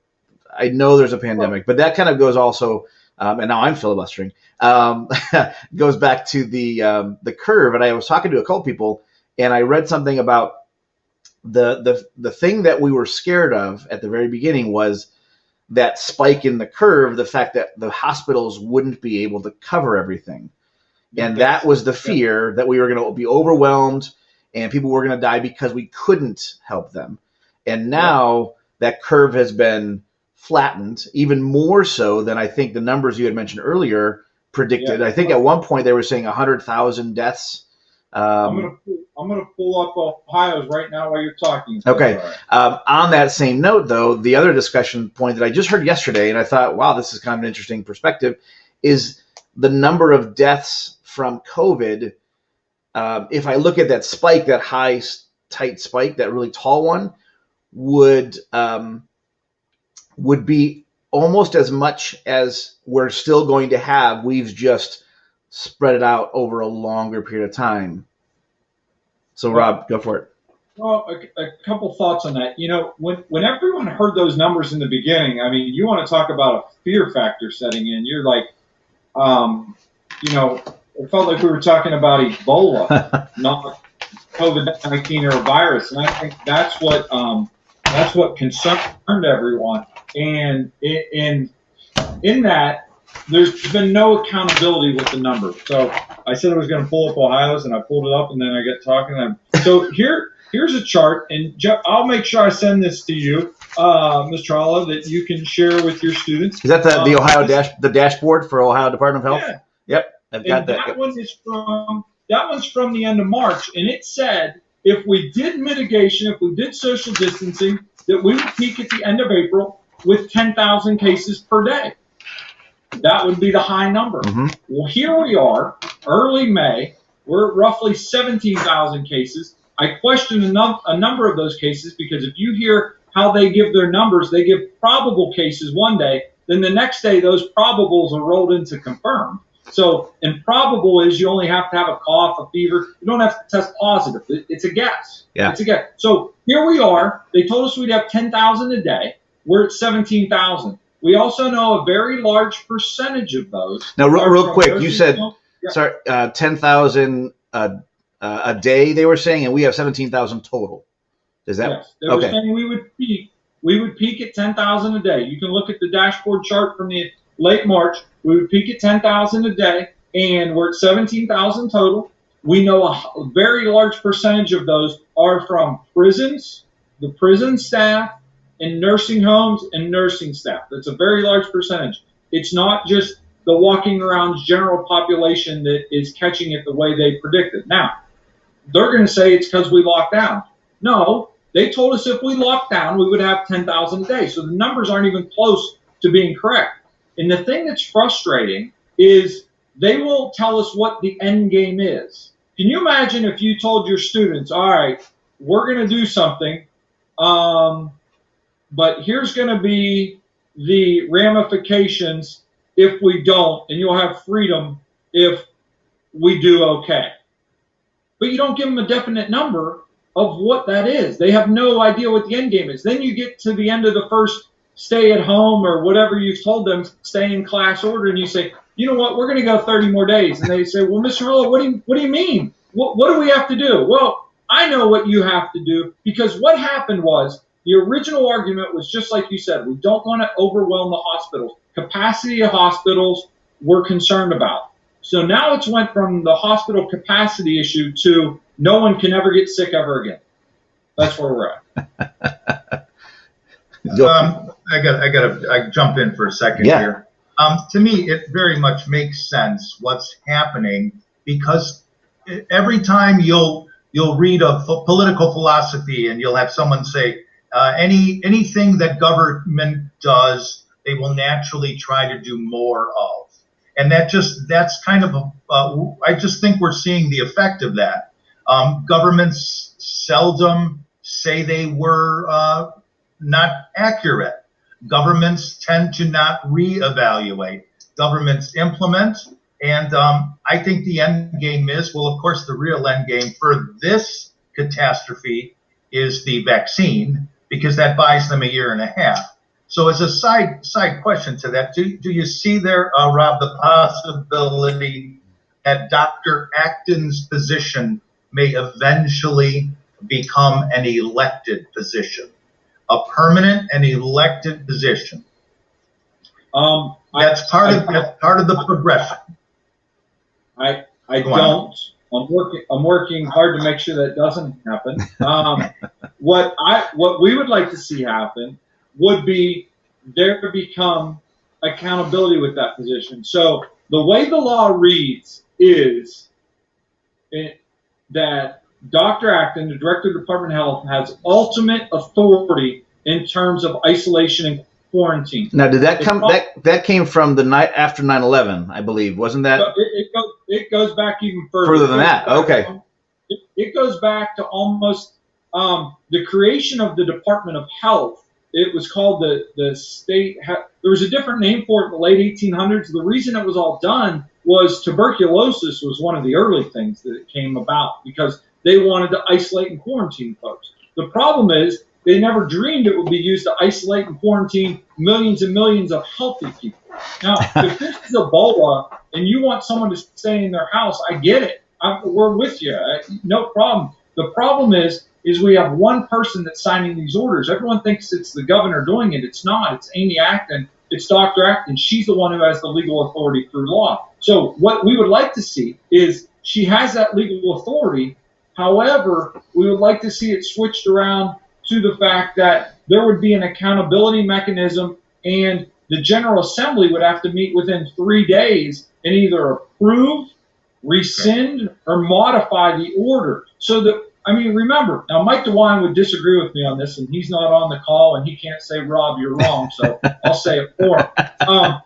I know there's a pandemic, but that kind of goes also, and now I'm filibustering, goes back to the curve. And I was talking to a couple people, and I read something about the thing that we were scared of at the very beginning was that spike in the curve, the fact that the hospitals wouldn't be able to cover everything. And that was the fear that we were going to be overwhelmed and people were going to die because we couldn't help them. And now that curve has been flattened, even more so than I think the numbers you had mentioned earlier predicted. I think at one point they were saying 100,000 deaths. I'm gonna pull up Ohio's right now while you're talking. Okay. On that same note, though, the other discussion point that I just heard yesterday, and I thought, wow, this is kind of an interesting perspective, is the number of deaths from COVID. If I look at that spike, that high, tight spike, that really tall one, would be almost as much as we're still going to have. We've just spread it out over a longer period of time. So, Rob, go for it. Well, a couple thoughts on that. You know, when everyone heard those numbers in the beginning, I mean, you want to talk about a fear factor setting in. You're like, you know, it felt like we were talking about Ebola, not COVID-19 or a virus, and I think that's what concerned everyone. And in that, there's been no accountability with the numbers. So I said I was going to pull up Ohio's, and I pulled it up, and then I get talking. So here's a chart, and Jeff, I'll make sure I send this to you, Mr. Olive, that you can share with your students. Is that the Ohio the dashboard for Ohio Department of Health? Yeah. Yep, I've got that. That one's from the end of March, and it said if we did mitigation, if we did social distancing, that we would peak at the end of April with 10,000 cases per day. That would be the high number. Mm-hmm. Well, here we are, early May. We're at roughly 17,000 cases. I question a number of those cases because if you hear how they give their numbers, they give probable cases one day, then the next day those probables are rolled into confirmed. So, and probable is you only have to have a cough, a fever. You don't have to test positive. It's a guess. Yeah. It's a guess. So here we are. They told us we'd have 10,000 a day. We're at 17,000. We also know a very large percentage of those. Now, real quick, you said, 10,000 a day, they were saying, and we have 17,000 total. Is that yes? They were saying we would peak at 10,000 a day. You can look at the dashboard chart from the late March. We would peak at 10,000 a day, and we're at 17,000 total. We know a very large percentage of those are from prisons, the prison staff, and nursing homes and nursing staff. That's a very large percentage. It's not just the walking around general population that is catching it the way they predicted. Now, they're going to say it's because we locked down. No, they told us if we locked down, we would have 10,000 a day. So the numbers aren't even close to being correct. And the thing that's frustrating is they won't tell us what the end game is. Can you imagine if you told your students, all right, we're going to do something, but here's going to be the ramifications if we don't, and you'll have freedom if we do okay. But you don't give them a definite number of what that is. They have no idea what the end game is. Then you get to the end of the first stay at home or whatever you've told them, stay in class order, and you say, you know what, we're going to go 30 more days. And they say, well, Mr. Rolla, what do you mean? What do we have to do? Well, I know what you have to do, because what happened was the original argument was just like you said. We don't want to overwhelm the hospitals. Capacity of hospitals we're concerned about. So now it's went from the hospital capacity issue to no one can ever get sick ever again. That's where we're at. I jump in for a second here. To me, it very much makes sense what's happening, because every time you'll read a political philosophy and you'll have someone say anything that government does, they will naturally try to do more of, and that's kind of I just think we're seeing the effect of that. Governments seldom say they were not accurate. Governments tend to not reevaluate. Governments implement, and I think the end game is, well, of course, the real end game for this catastrophe is the vaccine, because that buys them a year and a half. So as a side question to that, do you see there, Rob, the possibility that Dr. Acton's position may eventually become an elected position? A permanent and elected position. That's part of the progression. I don't. I'm working hard to make sure that doesn't happen. What we would like to see happen would be there to become accountability with that position. So the way the law reads is that Dr. Acton, the Director of the Department of Health, has ultimate authority in terms of isolation and quarantine. Now, did that come? That came from the night after 9/11, I believe, wasn't that? It goes back even further. Further than that, okay. It goes back to almost the creation of the Department of Health. It was called the state. There was a different name for it in the late 1800s. The reason it was all done was tuberculosis was one of the early things that it came about because they wanted to isolate and quarantine folks. The problem is they never dreamed it would be used to isolate and quarantine millions and millions of healthy people. Now, if this is Ebola and you want someone to stay in their house, I get it. We're with you. No problem. The problem is we have one person that's signing these orders. Everyone thinks it's the governor doing it. It's not. It's Amy Acton. It's Dr. Acton. She's the one who has the legal authority through law. So what we would like to see is she has that legal authority. However, we would like to see it switched around to the fact that there would be an accountability mechanism and the General Assembly would have to meet within 3 days and either approve, rescind, or modify the order. So that, I mean, remember, now Mike DeWine would disagree with me on this, and he's not on the call, and he can't say, Rob, you're wrong, so I'll say it for him.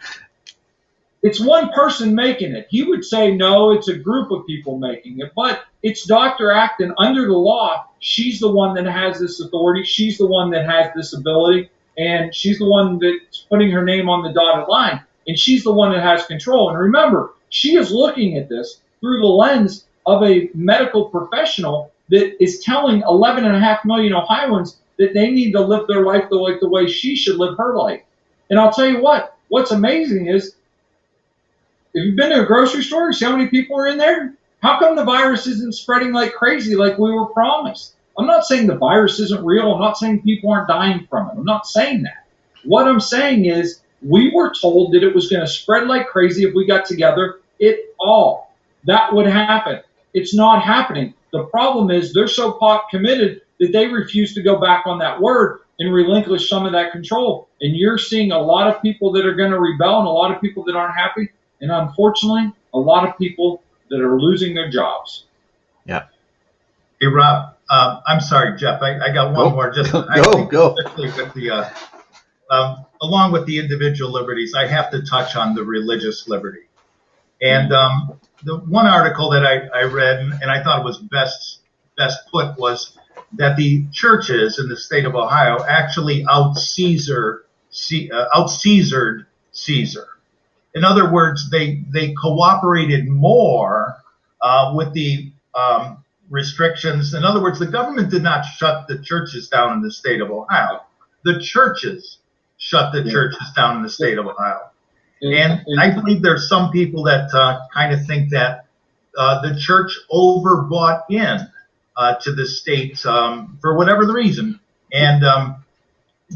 It's one person making it. He would say, no, it's a group of people making it, but it's Dr. Acton. Under the law, she's the one that has this authority. She's the one that has this ability, and she's the one that's putting her name on the dotted line, and she's the one that has control. And remember, she is looking at this through the lens of a medical professional that is telling 11.5 million Ohioans that they need to live their life the way she should live her life. And I'll tell you what's amazing is, if you've been to a grocery store, see how many people are in there? How come the virus isn't spreading like crazy like we were promised? I'm not saying the virus isn't real. I'm not saying people aren't dying from it. I'm not saying that. What I'm saying is we were told that it was going to spread like crazy if we got together. That would happen. It's not happening. The problem is they're so committed that they refuse to go back on that word and relinquish some of that control. And you're seeing a lot of people that are going to rebel and a lot of people that aren't happy. And unfortunately, a lot of people that are losing their jobs. Yeah. Hey, Rob, I'm sorry, Jeff. I got one more. Just go. With the, along with the individual liberties, I have to touch on the religious liberty. And the one article that I read, and I thought it was best put, was that the churches in the state of Ohio actually out-Caesared Caesar. In other words, they cooperated more with the restrictions. In other words, the government did not shut the churches down in the state of Ohio. The churches shut the churches down in the state of Ohio. And I believe there's some people that kind of think that the church overbought in to the state for whatever the reason. And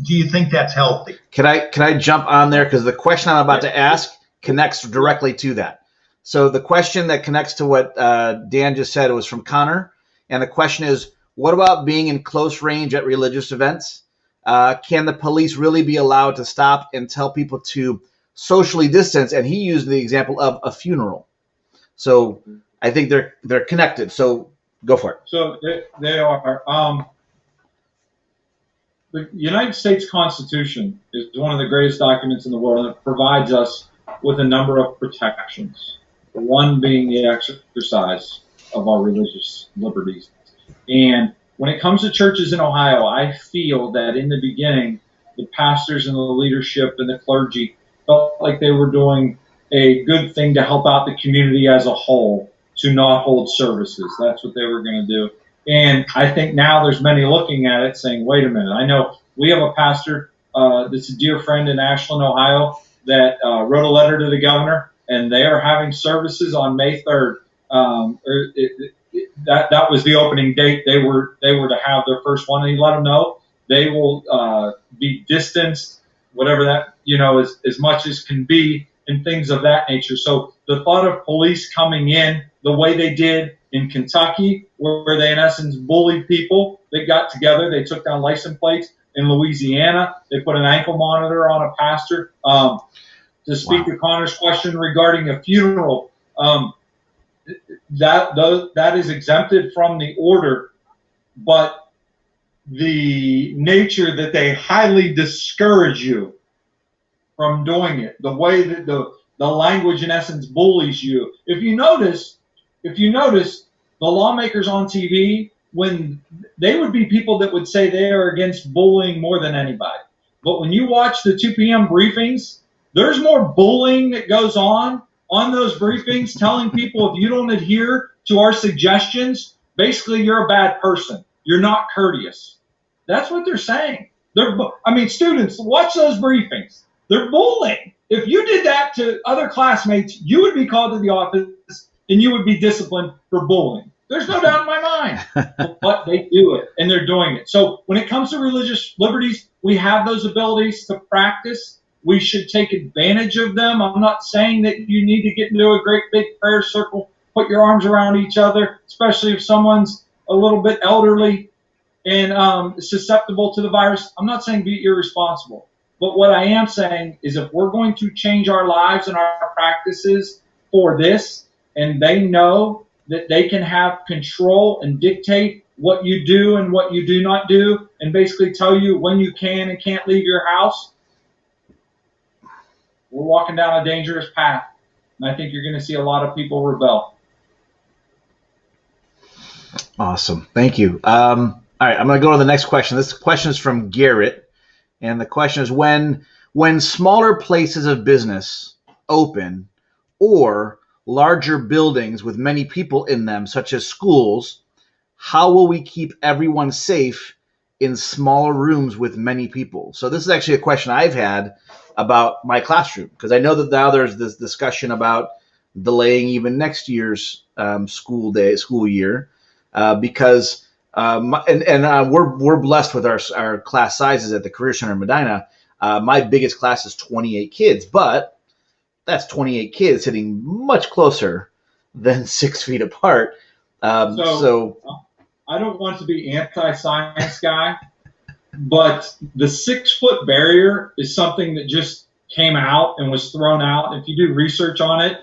do you think that's healthy? Can I jump on there? Because the question I'm about to ask connects directly to that. So the question that connects to what Dan just said was from Connor. And the question is, what about being in close range at religious events? Can the police really be allowed to stop and tell people to socially distance? And he used the example of a funeral. So I think they're connected. So go for it. So they are. The United States Constitution is one of the greatest documents in the world, and it provides us with a number of protections, one being the exercise of our religious liberties. And when it comes to churches in Ohio, I feel that in the beginning, the pastors and the leadership and the clergy felt like they were doing a good thing to help out the community as a whole to not hold services. That's what they were going to do. And I think now there's many looking at it saying, wait a minute, I know we have a pastor that's a dear friend in Ashland, Ohio, that wrote a letter to the governor, and they are having services on May 3rd. That was the opening date. They were to have their first one, and he let them know they will be distanced, whatever that, as much as can be, and things of that nature. So the thought of police coming in the way they did in Kentucky, where they in essence bullied people. They got together, they took down license plates. In Louisiana, they put an ankle monitor on a pastor. To speak to Connor's question regarding a funeral, that is exempted from the order, but the nature that they highly discourage you from doing it, the way that the language in essence bullies you. If you notice, the lawmakers on TV, when they would be people that would say they are against bullying more than anybody. But when you watch the 2 p.m. briefings, there's more bullying that goes on those briefings, telling people if you don't adhere to our suggestions, basically you're a bad person. You're not courteous. That's what they're saying. Students, watch those briefings. They're bullying. If you did that to other classmates, you would be called to the office and you would be disciplined for bullying. There's no doubt in my mind. But they do it, and they're doing it. So when it comes to religious liberties, we have those abilities to practice. We should take advantage of them. I'm not saying that you need to get into a great big prayer circle, put your arms around each other, especially if someone's a little bit elderly and susceptible to the virus. I'm not saying be irresponsible. But what I am saying is if we're going to change our lives and our practices for this, and they know that they can have control and dictate what you do and what you do not do, and basically tell you when you can and can't leave your house, we're walking down a dangerous path. And I think you're going to see a lot of people rebel. Awesome. Thank you. All right, I'm going to go to the next question. This question is from Garrett. And the question is, when smaller places of business open or larger buildings with many people in them, such as schools, how will we keep everyone safe in smaller rooms with many people? So this is actually a question I've had about my classroom, because I know that now there's this discussion about delaying even next year's school year because we're blessed with our class sizes at the Career Center in Medina. My biggest class is 28 kids, but that's 28 kids sitting much closer than 6 feet apart. So I don't want to be anti-science guy, but the 6 foot barrier is something that just came out and was thrown out. If you do research on it,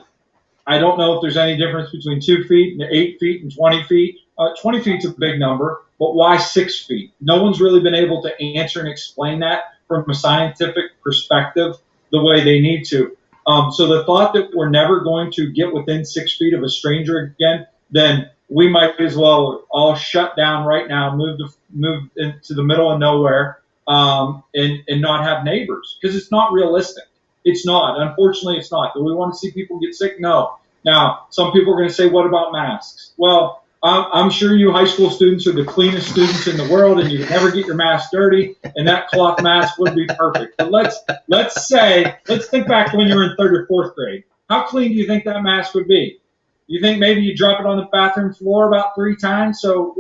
I don't know if there's any difference between 2 feet and 8 feet and 20 feet. 20 feet's a big number, but why 6 feet? No one's really been able to answer and explain that from a scientific perspective the way they need to. So the thought that we're never going to get within 6 feet of a stranger again, then we might as well all shut down right now, move into the middle of nowhere, and not have neighbors, because it's not realistic. It's not. Unfortunately, it's not. Do we want to see people get sick? No. Now, some people are going to say, what about masks? Well, I'm sure you high school students are the cleanest students in the world, and you never get your mask dirty, and that cloth mask would be perfect. But let's think back to when you were in 3rd or 4th grade. How clean do you think that mask would be? You think maybe you drop it on the bathroom floor about 3 times? So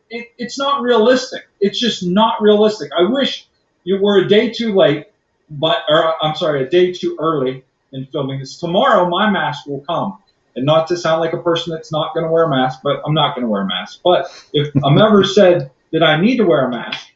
it's not realistic. It's just not realistic. I wish you were a day too late, a day too early in filming this. Tomorrow, my mask will come. And not to sound like a person that's not going to wear a mask, but I'm not going to wear a mask. But if I'm ever said that I need to wear a mask,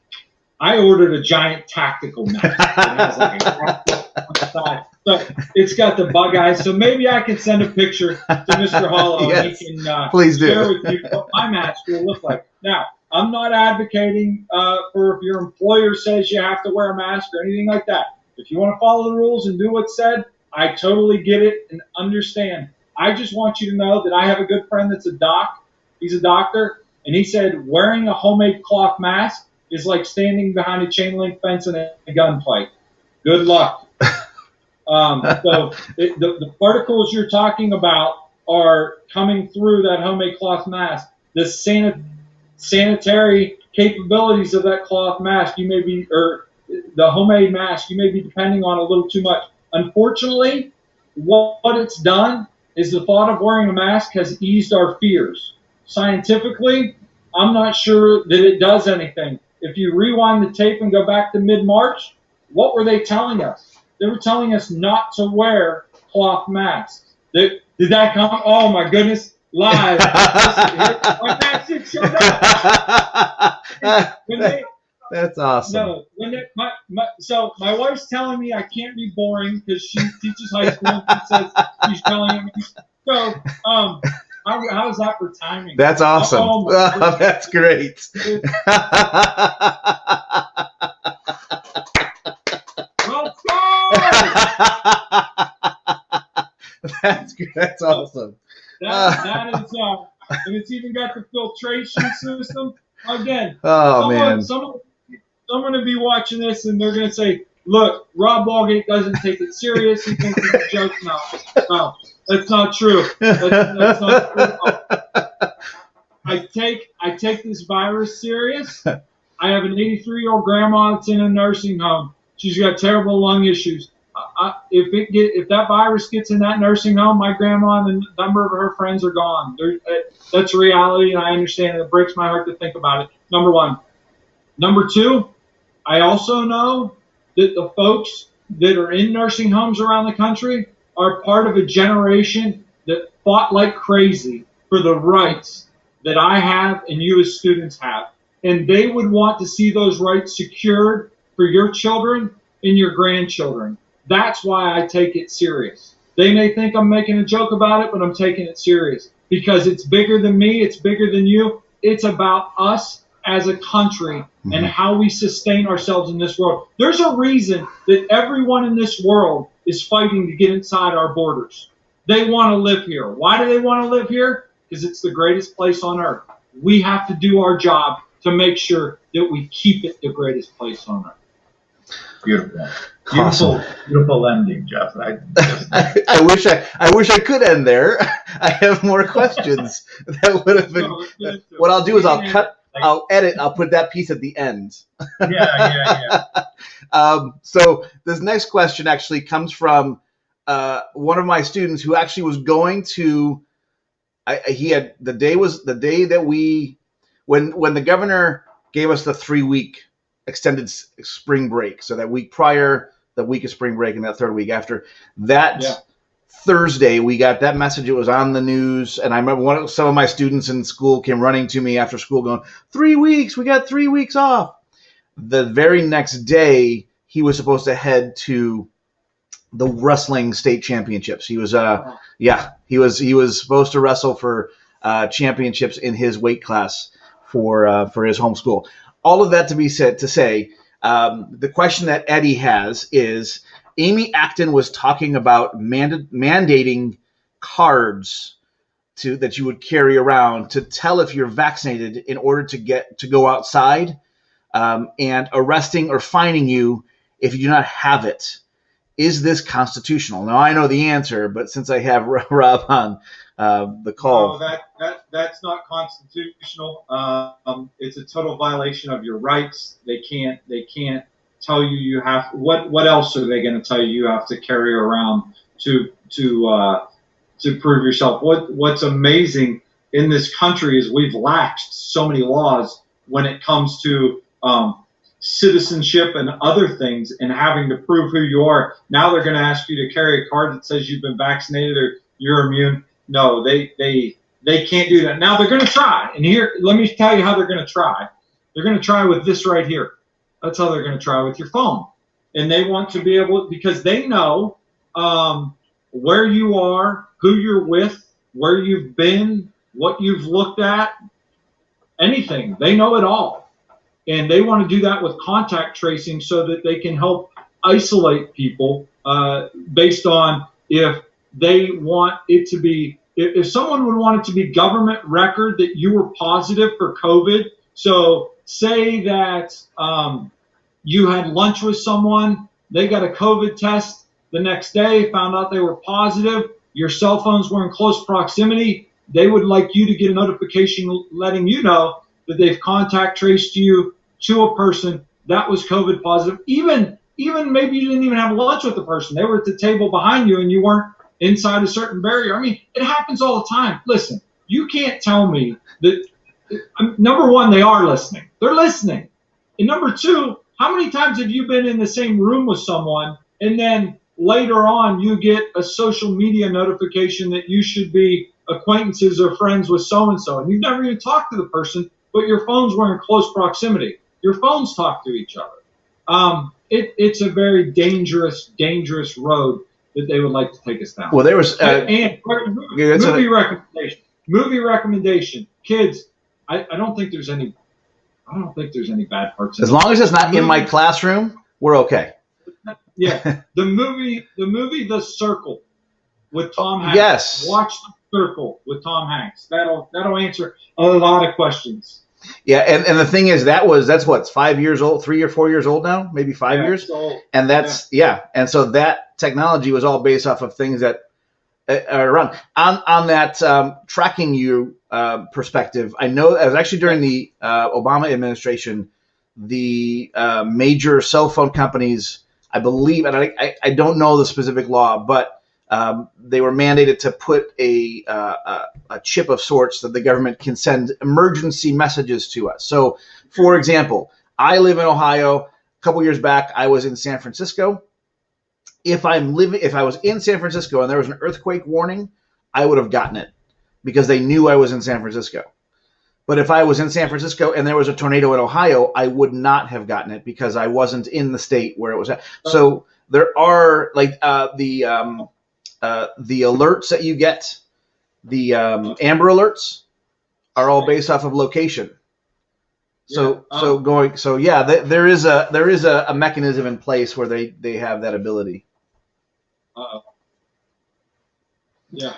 I ordered a giant tactical mask. It has like a side. So it's got the bug eyes. So maybe I can send a picture to Mr. Hollow and he can share with you what my mask will look like. Now, I'm not advocating for if your employer says you have to wear a mask or anything like that. If you want to follow the rules and do what's said, I totally get it and understand. I just want you to know that I have a good friend that's a doc. He's a doctor, and he said wearing a homemade cloth mask is like standing behind a chain link fence in a gunfight. Good luck. The particles you're talking about are coming through that homemade cloth mask. The sanitary capabilities of that cloth mask, the homemade mask, you may be depending on a little too much. Unfortunately, what it's done is the thought of wearing a mask has eased our fears. Scientifically, I'm not sure that it does anything. If you rewind the tape and go back to mid-March, what were they telling us? They were telling us not to wear cloth masks. Did that come? Oh my goodness. live. When that shit showed up. That's awesome. No, so my wife's telling me I can't be boring because she teaches high school. And she says she's telling me. So, how's that for timing? That's awesome. That's great. Let's go! That's awesome. That is, and it's even got the filtration system. Again, someone to be watching this and they're going to say, look, Rob Walgate doesn't take it serious. He thinks it's a joke. No, that's not true. That's not true. I take this virus serious. I have an 83-year-old grandma that's in a nursing home. She's got terrible lung issues. If that virus gets in that nursing home, my grandma and a number of her friends are gone. That's reality, and I understand it. It breaks my heart to think about it. Number one. Number two, I also know that the folks that are in nursing homes around the country are part of a generation that fought like crazy for the rights that I have and you as students have. And they would want to see those rights secured for your children and your grandchildren. That's why I take it serious. They may think I'm making a joke about it, but I'm taking it serious because it's bigger than me. It's bigger than you. It's about us as a country and how we sustain ourselves in this world. There's a reason that everyone in this world is fighting to get inside our borders. They want to live here. Why do they want to live here? Because it's the greatest place on earth. We have to do our job to make sure that we keep it the greatest place on earth. Beautiful. Awesome. Beautiful ending, Jeff. I wish I could end there. I have more questions. That would have been. What I'll do is I'll edit. I'll put that piece at the end. Yeah. So this next question actually comes from one of my students who actually was going to. He had the day that when the governor gave us the 3-week extended spring break. So that week prior, the week of spring break, and that third week after that. Yeah. Thursday, we got that message. It was on the news, and I remember some of my students in school came running to me after school going, 3 weeks, we got 3 weeks off. The very next day, he was supposed to head to the wrestling state championships. He was he was supposed to wrestle for championships in his weight class for his home school. All of that to be said to say, the question that Eddie has is, Amy Acton was talking about mandating cards that you would carry around to tell if you're vaccinated in order to go outside, and arresting or fining you if you do not have it. Is this constitutional? Now, I know the answer, but since I have Rob on the call. No, that's not constitutional. It's a total violation of your rights. They can't tell you have what else are they going to tell you have to carry around to prove yourself? What's amazing in this country is we've laxed so many laws when it comes to citizenship and other things and having to prove who you are. Now they're going to ask you to carry a card that says you've been vaccinated or you're immune. No, they can't do that. Now they're going to try. And here, let me tell you how they're going to try. They're going to try with this right here. That's how they're going to try with your phone. And they want to be able, because they know where you are, who you're with, where you've been, what you've looked at, anything. They know it all. And they want to do that with contact tracing so that they can help isolate people based on if they want it to be, if someone would want it to be government record that you were positive for COVID. So say that you had lunch with someone, they got a COVID test the next day, found out they were positive, your cell phones were in close proximity, they would like you to get a notification letting you know that they've contact traced you to a person that was COVID positive. Even maybe you didn't even have lunch with the person. They were at the table behind you and you weren't inside a certain barrier. I mean, it happens all the time. Listen, you can't tell me that, number one, they are listening. They're listening. And number two, how many times have you been in the same room with someone and then later on you get a social media notification that you should be acquaintances or friends with so-and-so, and you've never even talked to the person, but your phones were in close proximity. Your phones talk to each other. It's a very dangerous road that they would like to take us down. Well, there was movie recommendation. Kids, I don't think there's any bad parts. As long as it's not in my classroom, we're okay. Yeah, the movie The Circle with Tom Hanks. Yes. Watch The Circle with Tom Hanks. That'll answer a lot of questions. Yeah, and the thing is, that's what, 5 years old, 3 or 4 years old now, maybe 5 years, and that's and so that technology was all based off of things that are around. On that tracking you perspective, I know it was actually during the Obama administration, the major cell phone companies, I believe, and I don't know the specific law, but they were mandated to put a chip of sorts that the government can send emergency messages to us. So, for example, I live in Ohio. A couple years back, I was in San Francisco. If I was in San Francisco and there was an earthquake warning, I would have gotten it because they knew I was in San Francisco. But if I was in San Francisco and there was a tornado in Ohio, I would not have gotten it because I wasn't in the state where it was at. So there are like the alerts that you get, the Amber Alerts, are all based off of location. So there is a mechanism in place where they have that ability. Yeah.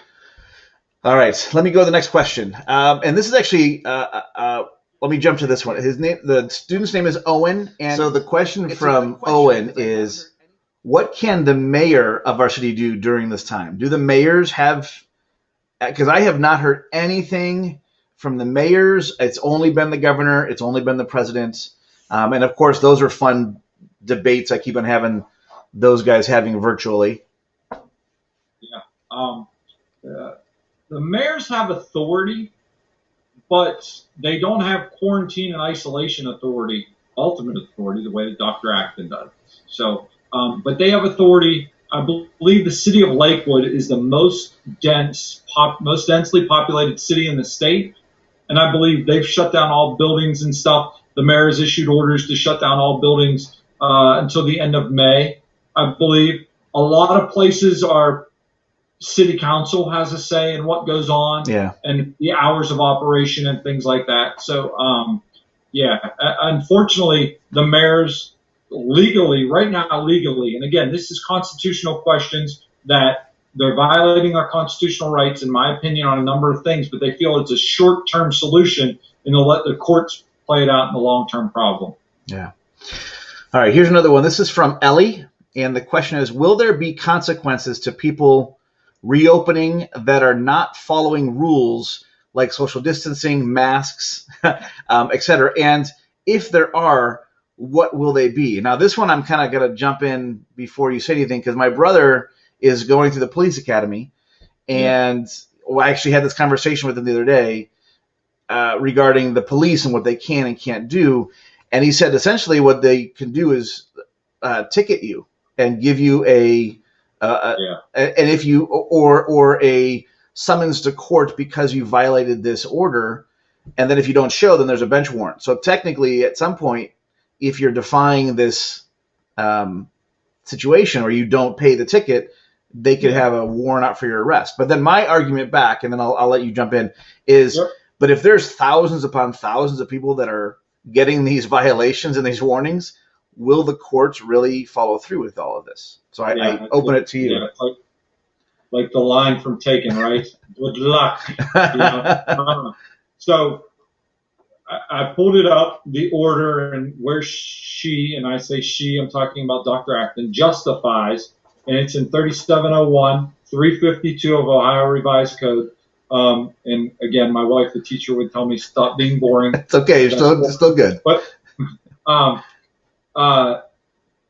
All right, let me go to the next question. And this is actually, let me jump to this one. The student's name is Owen, and so the question from Owen is, what can the mayor of our city do during this time? Do the mayors have, because I have not heard anything from the mayors. It's only been the governor. It's only been the president. And of course, those are fun debates I keep on having those guys having virtually. Yeah. The mayors have authority, but they don't have quarantine and isolation authority, ultimate authority, the way that Dr. Acton does. So, but they have authority. I believe the city of Lakewood is the most densely populated city in the state, and I believe they've shut down all buildings and stuff. The mayor has issued orders to shut down all buildings until the end of May, I believe. A lot of places are city council has a say in what goes on and the hours of operation and things like that. So, unfortunately, the mayors right now, and again, this is constitutional questions that they're violating our constitutional rights, in my opinion, on a number of things, but they feel it's a short-term solution and they'll let the courts play it out in the long-term problem. Yeah. All right, here's another one. This is from Ellie, and the question is, will there be consequences to people reopening that are not following rules like social distancing, masks, etc.? And if there are, what will they be? Now, this one I'm kind of going to jump in before you say anything, because my brother is going through the police academy, and I actually had this conversation with him the other day regarding the police and what they can and can't do. And he said essentially what they can do is ticket you and give you and if you or a summons to court because you violated this order, and then if you don't show, then there's a bench warrant. So technically, at some point, if you're defying this situation or you don't pay the ticket, they could have a warrant out for your arrest. But then my argument back, and then I'll let you jump in, is but if there's thousands upon thousands of people that are getting these violations and these warnings, will the courts really follow through with all of this? So I open it to you. Yeah, like the line from Taken, right? Good luck. So I pulled it up, the order, and where she, and I say she, I'm talking about Dr. Acton, justifies, and it's in 3701, 352 of Ohio Revised Code. And again, my wife, the teacher, would tell me, stop being boring. It's okay. You're still good. But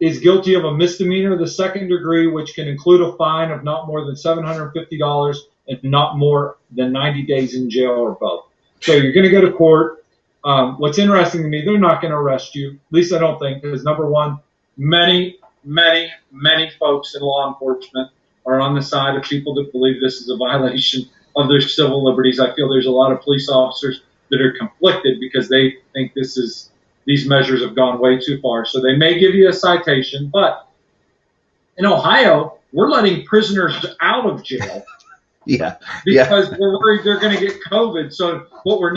is guilty of a misdemeanor of the second degree, which can include a fine of not more than $750 and not more than 90 days in jail or both. So you're going to go to court. What's interesting to me, they're not going to arrest you. At least I don't think, because number one, many folks in law enforcement are on the side of people that believe this is a violation of their civil liberties. I feel there's a lot of police officers that are conflicted because they think these measures have gone way too far. So they may give you a citation, but in Ohio, we're letting prisoners out of jail. Yeah. Because we're worried they're going to get COVID. So we're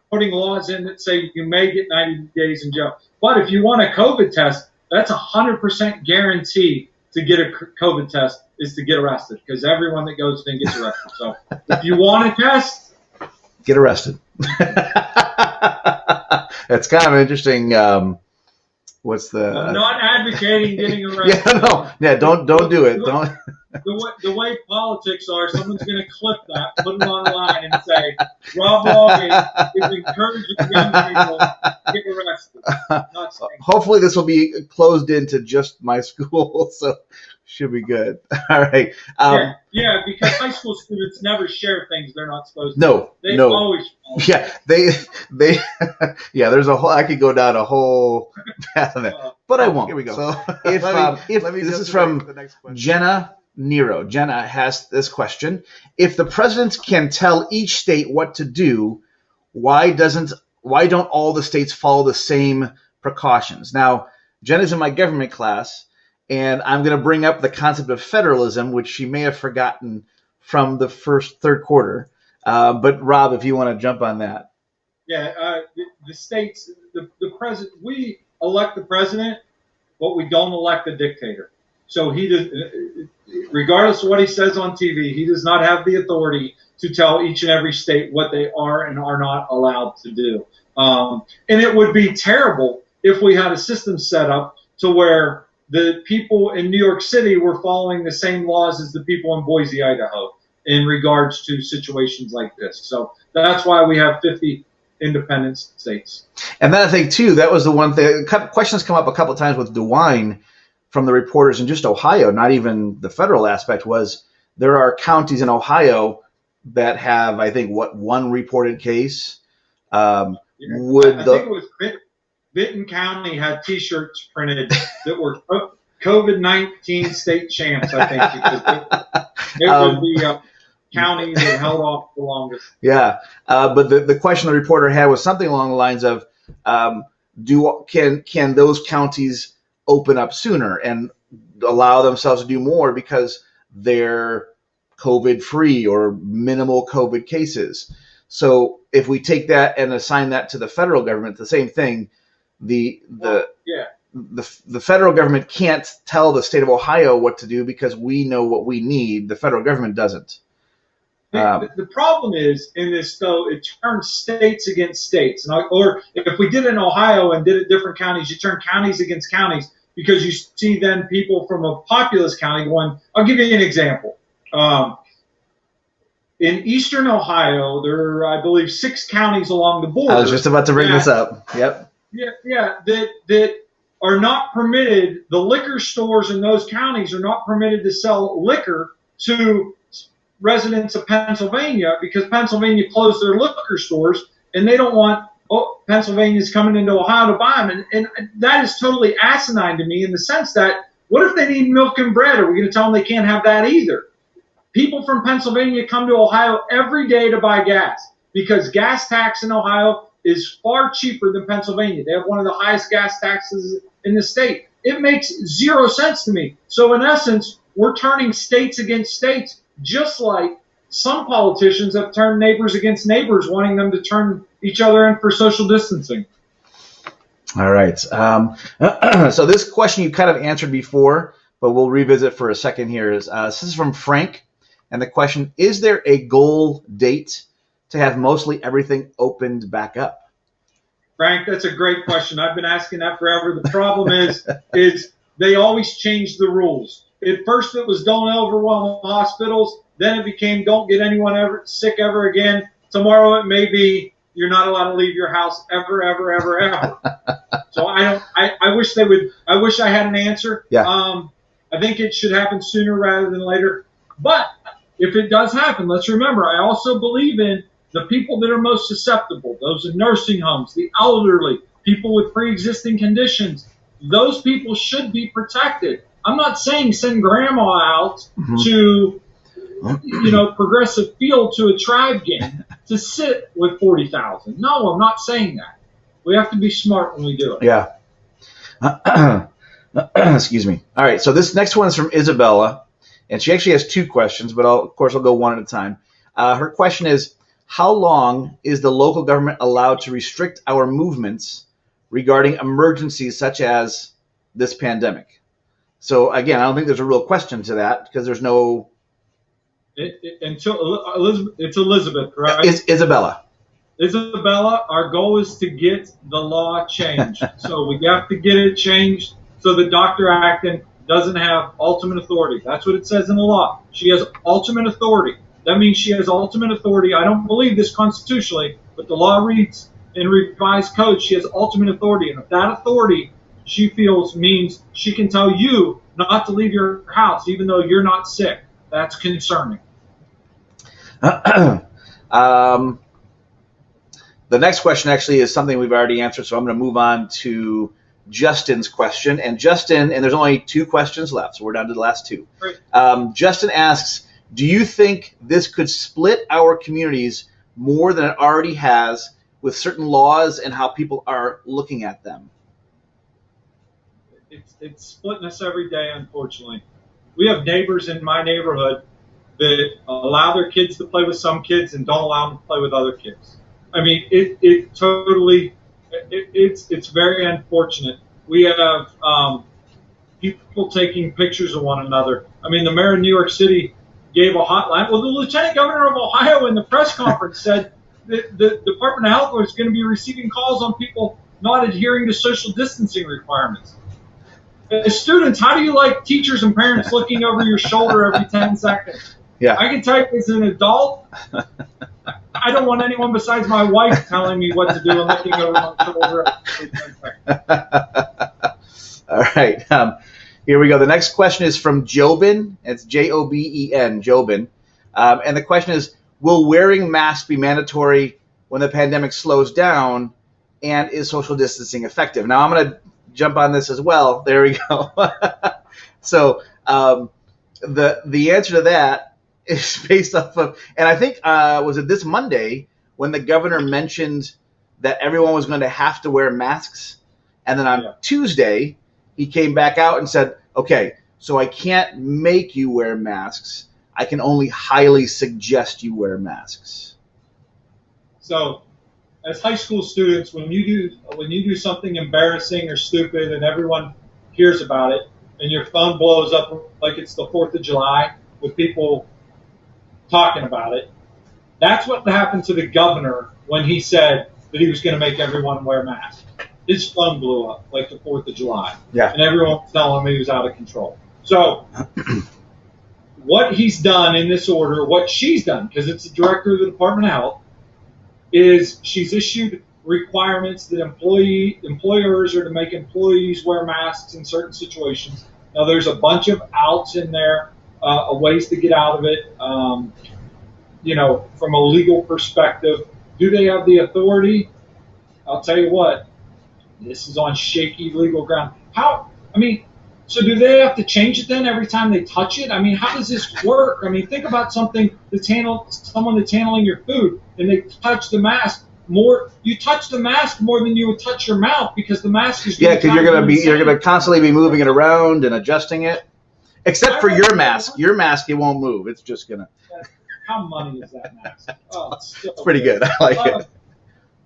putting laws in that say you may get 90 days in jail. But if you want a COVID test, that's 100% guarantee to get a COVID test is to get arrested, because everyone that goes in gets arrested. So if you want a test, get arrested. That's kind of interesting. What's the? I'm not advocating getting arrested. Don't do it. Don't. The way politics are, someone's going to clip that, put it online, and say, Rob Walgate is encouraging young people to get arrested. Hopefully this will be closed into just my school, so should be good. All right. Yeah, because high school students never share things they're not supposed to. No. They always follow. Yeah, they there's a whole, I could go down a whole path on that, but I won't. Here we go. So if this is from Jenna Nero. Jenna has this question. If the president can tell each state what to do, why don't all the states follow the same precautions? Now, Jenna's in my government class, and I'm going to bring up the concept of federalism, which she may have forgotten from the third quarter. But Rob, if you want to jump on that. Yeah, the states, the president, we elect the president, but we don't elect the dictator. So he does, regardless of what he says on TV, he does not have the authority to tell each and every state what they are and are not allowed to do. And it would be terrible if we had a system set up to where the people in New York City were following the same laws as the people in Boise, Idaho, in regards to situations like this. So that's why we have 50 independent states. And then I think, too, that was the one thing. Questions come up a couple of times with DeWine from the reporters in just Ohio, not even the federal aspect, was there are counties in Ohio that have, I think, one reported case. I think it was Benton County had T-shirts printed that were COVID-19 state champs, I think, because it was the county that held off the longest. Yeah, but the question the reporter had was something along the lines of, can those counties open up sooner and allow themselves to do more because they're COVID-free or minimal COVID cases? So if we take that and assign that to the federal government, the same thing. The federal government can't tell the state of Ohio what to do because we know what we need. The federal government doesn't. The problem is in this, though, it turns states against states. Or if we did it in Ohio and did it different counties, you turn counties against counties because you see then people from a populous county going. I'll give you an example. In eastern Ohio, there are, I believe, 6 counties along the border. I was just about to bring this up. Yep. Yeah, that are not permitted. The liquor stores in those counties are not permitted to sell liquor to residents of Pennsylvania because Pennsylvania closed their liquor stores and they don't want Pennsylvanians coming into Ohio to buy them. And that is totally asinine to me in the sense that what if they need milk and bread? Are we going to tell them they can't have that either? People from Pennsylvania come to Ohio every day to buy gas because gas tax in Ohio is far cheaper than Pennsylvania. They have one of the highest gas taxes in the state. It makes zero sense to me. So in essence, we're turning states against states, just like some politicians have turned neighbors against neighbors, wanting them to turn each other in for social distancing. All right. So this question you kind of answered before, but we'll revisit for a second here. This is from Frank, and the question, is there a goal date to have mostly everything opened back up? Frank, that's a great question. I've been asking that forever. The problem is they always change the rules. At first it was don't overwhelm hospitals. Then it became don't get anyone ever sick ever again. Tomorrow it may be you're not allowed to leave your house ever. So I wish they would. I wish I had an answer. Yeah. I think it should happen sooner rather than later. But if it does happen, let's remember, I also believe in the people that are most susceptible, those in nursing homes, the elderly, people with pre-existing conditions. Those people should be protected. I'm not saying send grandma out to progressive feel to a tribe game to sit with 40,000. No, I'm not saying that. We have to be smart when we do it. Yeah. Excuse me. All right. So this next one is from Isabella, and she actually has two questions, but of course I'll go one at a time. Her question is, how long is the local government allowed to restrict our movements regarding emergencies such as this pandemic? So again, I don't think there's a real question to that because there's no. Until Elizabeth, it's Elizabeth, right? Isabella. Isabella, our goal is to get the law changed. So we have to get it changed so that Dr. Acton doesn't have ultimate authority. That's what it says in the law. She has ultimate authority. That means she has ultimate authority. I don't believe this constitutionally, but the law reads in revised code, she has ultimate authority. And if that authority she feels means she can tell you not to leave your house even though you're not sick, that's concerning. The next question actually is something we've already answered, so I'm going to move on to Justin's question. And Justin, and there's only two questions left, so we're down to the last two. Great. Justin asks, do you think this could split our communities more than it already has with certain laws and how people are looking at them? It's splitting us every day, unfortunately. We have neighbors in my neighborhood that allow their kids to play with some kids and don't allow them to play with other kids. I mean, it's very unfortunate. We have people taking pictures of one another. I mean, the mayor of New York City gave a hotline. Well, the lieutenant governor of Ohio in the press conference said that the Department of Health was going to be receiving calls on people not adhering to social distancing requirements. As students, how do you like teachers and parents looking over your shoulder every 10 seconds? Yeah. I can tell you as an adult, I don't want anyone besides my wife telling me what to do and looking over my shoulder every 10 seconds. All right. Here we go. The next question is from Jobin. It's Joben, Jobin. And the question is, will wearing masks be mandatory when the pandemic slows down, and is social distancing effective? Now, I'm going to jump on this as well. There we go. So the answer to that is based off of, and I think, was it this Monday when the governor mentioned that everyone was going to have to wear masks? And then on Tuesday, he came back out and said, okay, so I can't make you wear masks. I can only highly suggest you wear masks. So as high school students, when you do something embarrassing or stupid and everyone hears about it and your phone blows up like it's the 4th of July with people talking about it, that's what happened to the governor when he said that he was going to make everyone wear masks. His phone blew up like the 4th of July. Yeah. And everyone was telling him he was out of control. So what he's done in this order, what she's done, because it's the director of the Department of Health, is she's issued requirements that employers are to make employees wear masks in certain situations. Now, there's a bunch of outs in there, ways to get out of it. From a legal perspective, do they have the authority? I'll tell you what, this is on shaky legal ground. So do they have to change it then every time they touch it? I mean, how does this work? I mean, think about someone that's handling your food and they touch the mask more. You touch the mask more than you would touch your mouth because the mask is. Yeah, because you're gonna constantly be moving it around and adjusting it. Except for your mask. Your mask, it won't move. It's just gonna. How money is that mask? Oh, it's pretty good. I like it.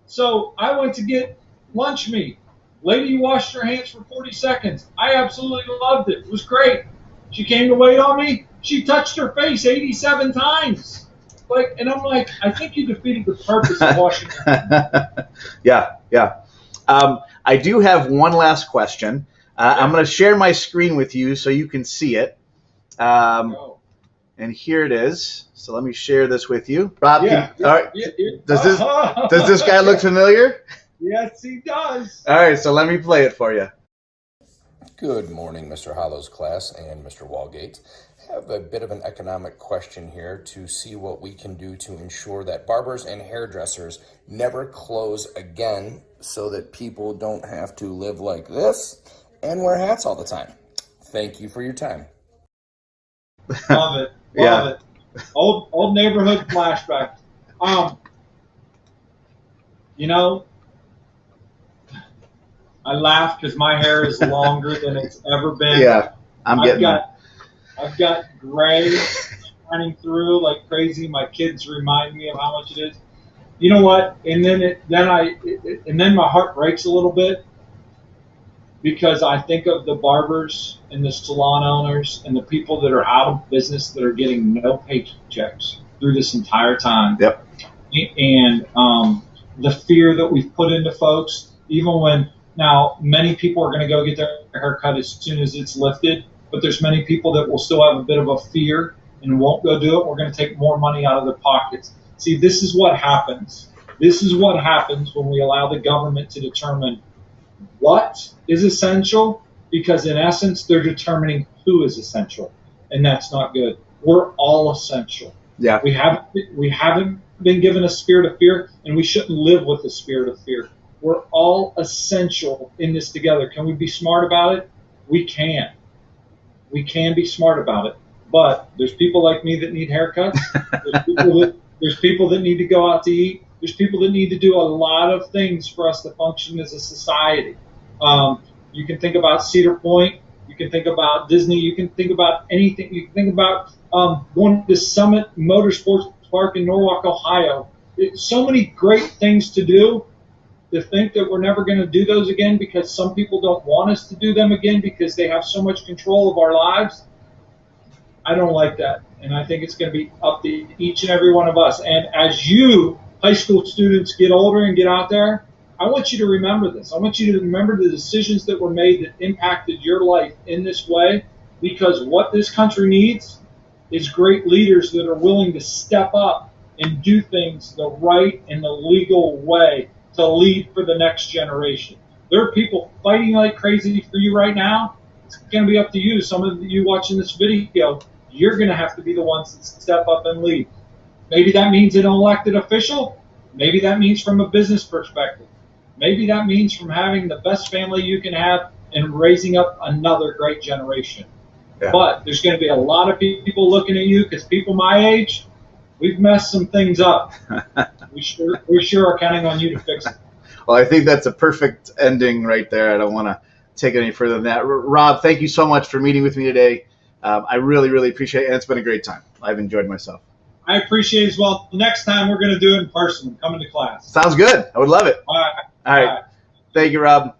So I went to get lunch meat. Lady washed her hands for 40 seconds. I absolutely loved it. It was great. She came to wait on me. She touched her face 87 times. And I'm like, I think you defeated the purpose of washing your hands. Yeah. I do have one last question. I'm going to share my screen with you so you can see it. And here it is. So let me share this with you. Rob, all right. Does this guy look familiar? Yes, he does. All right, so let me play it for you. Good morning, Mr. Hollow's class and Mr. Walgate. I have a bit of an economic question here to see what we can do to ensure that barbers and hairdressers never close again so that people don't have to live like this and wear hats all the time. Thank you for your time. Love it. Yeah. Old neighborhood flashback. You know, I laugh because my hair is longer than it's ever been. Yeah, I've got gray shining through like crazy. My kids remind me of how much it is. You know what? And then my heart breaks a little bit because I think of the barbers and the salon owners and the people that are out of business that are getting no paychecks through this entire time. Yep. And the fear that we've put into folks, even when now many people are going to go get their haircut as soon as it's lifted, but there's many people that will still have a bit of a fear and won't go do it. We're going to take more money out of their pockets. See, this is what happens. This is what happens when we allow the government to determine what is essential, because in essence, they're determining who is essential, and that's not good. We're all essential. Yeah. We haven't been given a spirit of fear, and we shouldn't live with the spirit of fear. We're all essential in this together. Can we be smart about it? We can. We can be smart about it. But there's people like me that need haircuts. There's people that need to go out to eat. There's people that need to do a lot of things for us to function as a society. You can think about Cedar Point. You can think about Disney. You can think about anything. You can think about going to Summit Motorsports Park in Norwalk, Ohio. So many great things to do. To think that we're never going to do those again because some people don't want us to do them again because they have so much control of our lives, I don't like that. And I think it's going to be up to each and every one of us. And as you high school students get older and get out there, I want you to remember this. I want you to remember the decisions that were made that impacted your life in this way, because what this country needs is great leaders that are willing to step up and do things the right and the legal way to lead for the next generation. There are people fighting like crazy for you right now. It's going to be up to you. Some of you watching this video, you're going to have to be the ones that step up and lead. Maybe that means an elected official. Maybe that means from a business perspective. Maybe that means from having the best family you can have and raising up another great generation. Yeah. But there's going to be a lot of people looking at you because people my age, we've messed some things up. We sure are counting on you to fix it. Well, I think that's a perfect ending right there. I don't want to take it any further than that. Rob, thank you so much for meeting with me today. I really, really appreciate it, and it's been a great time. I've enjoyed myself. I appreciate it as well. Next time we're going to do it in person. Come into class. Sounds good. I would love it. All right. All right. Thank you, Rob.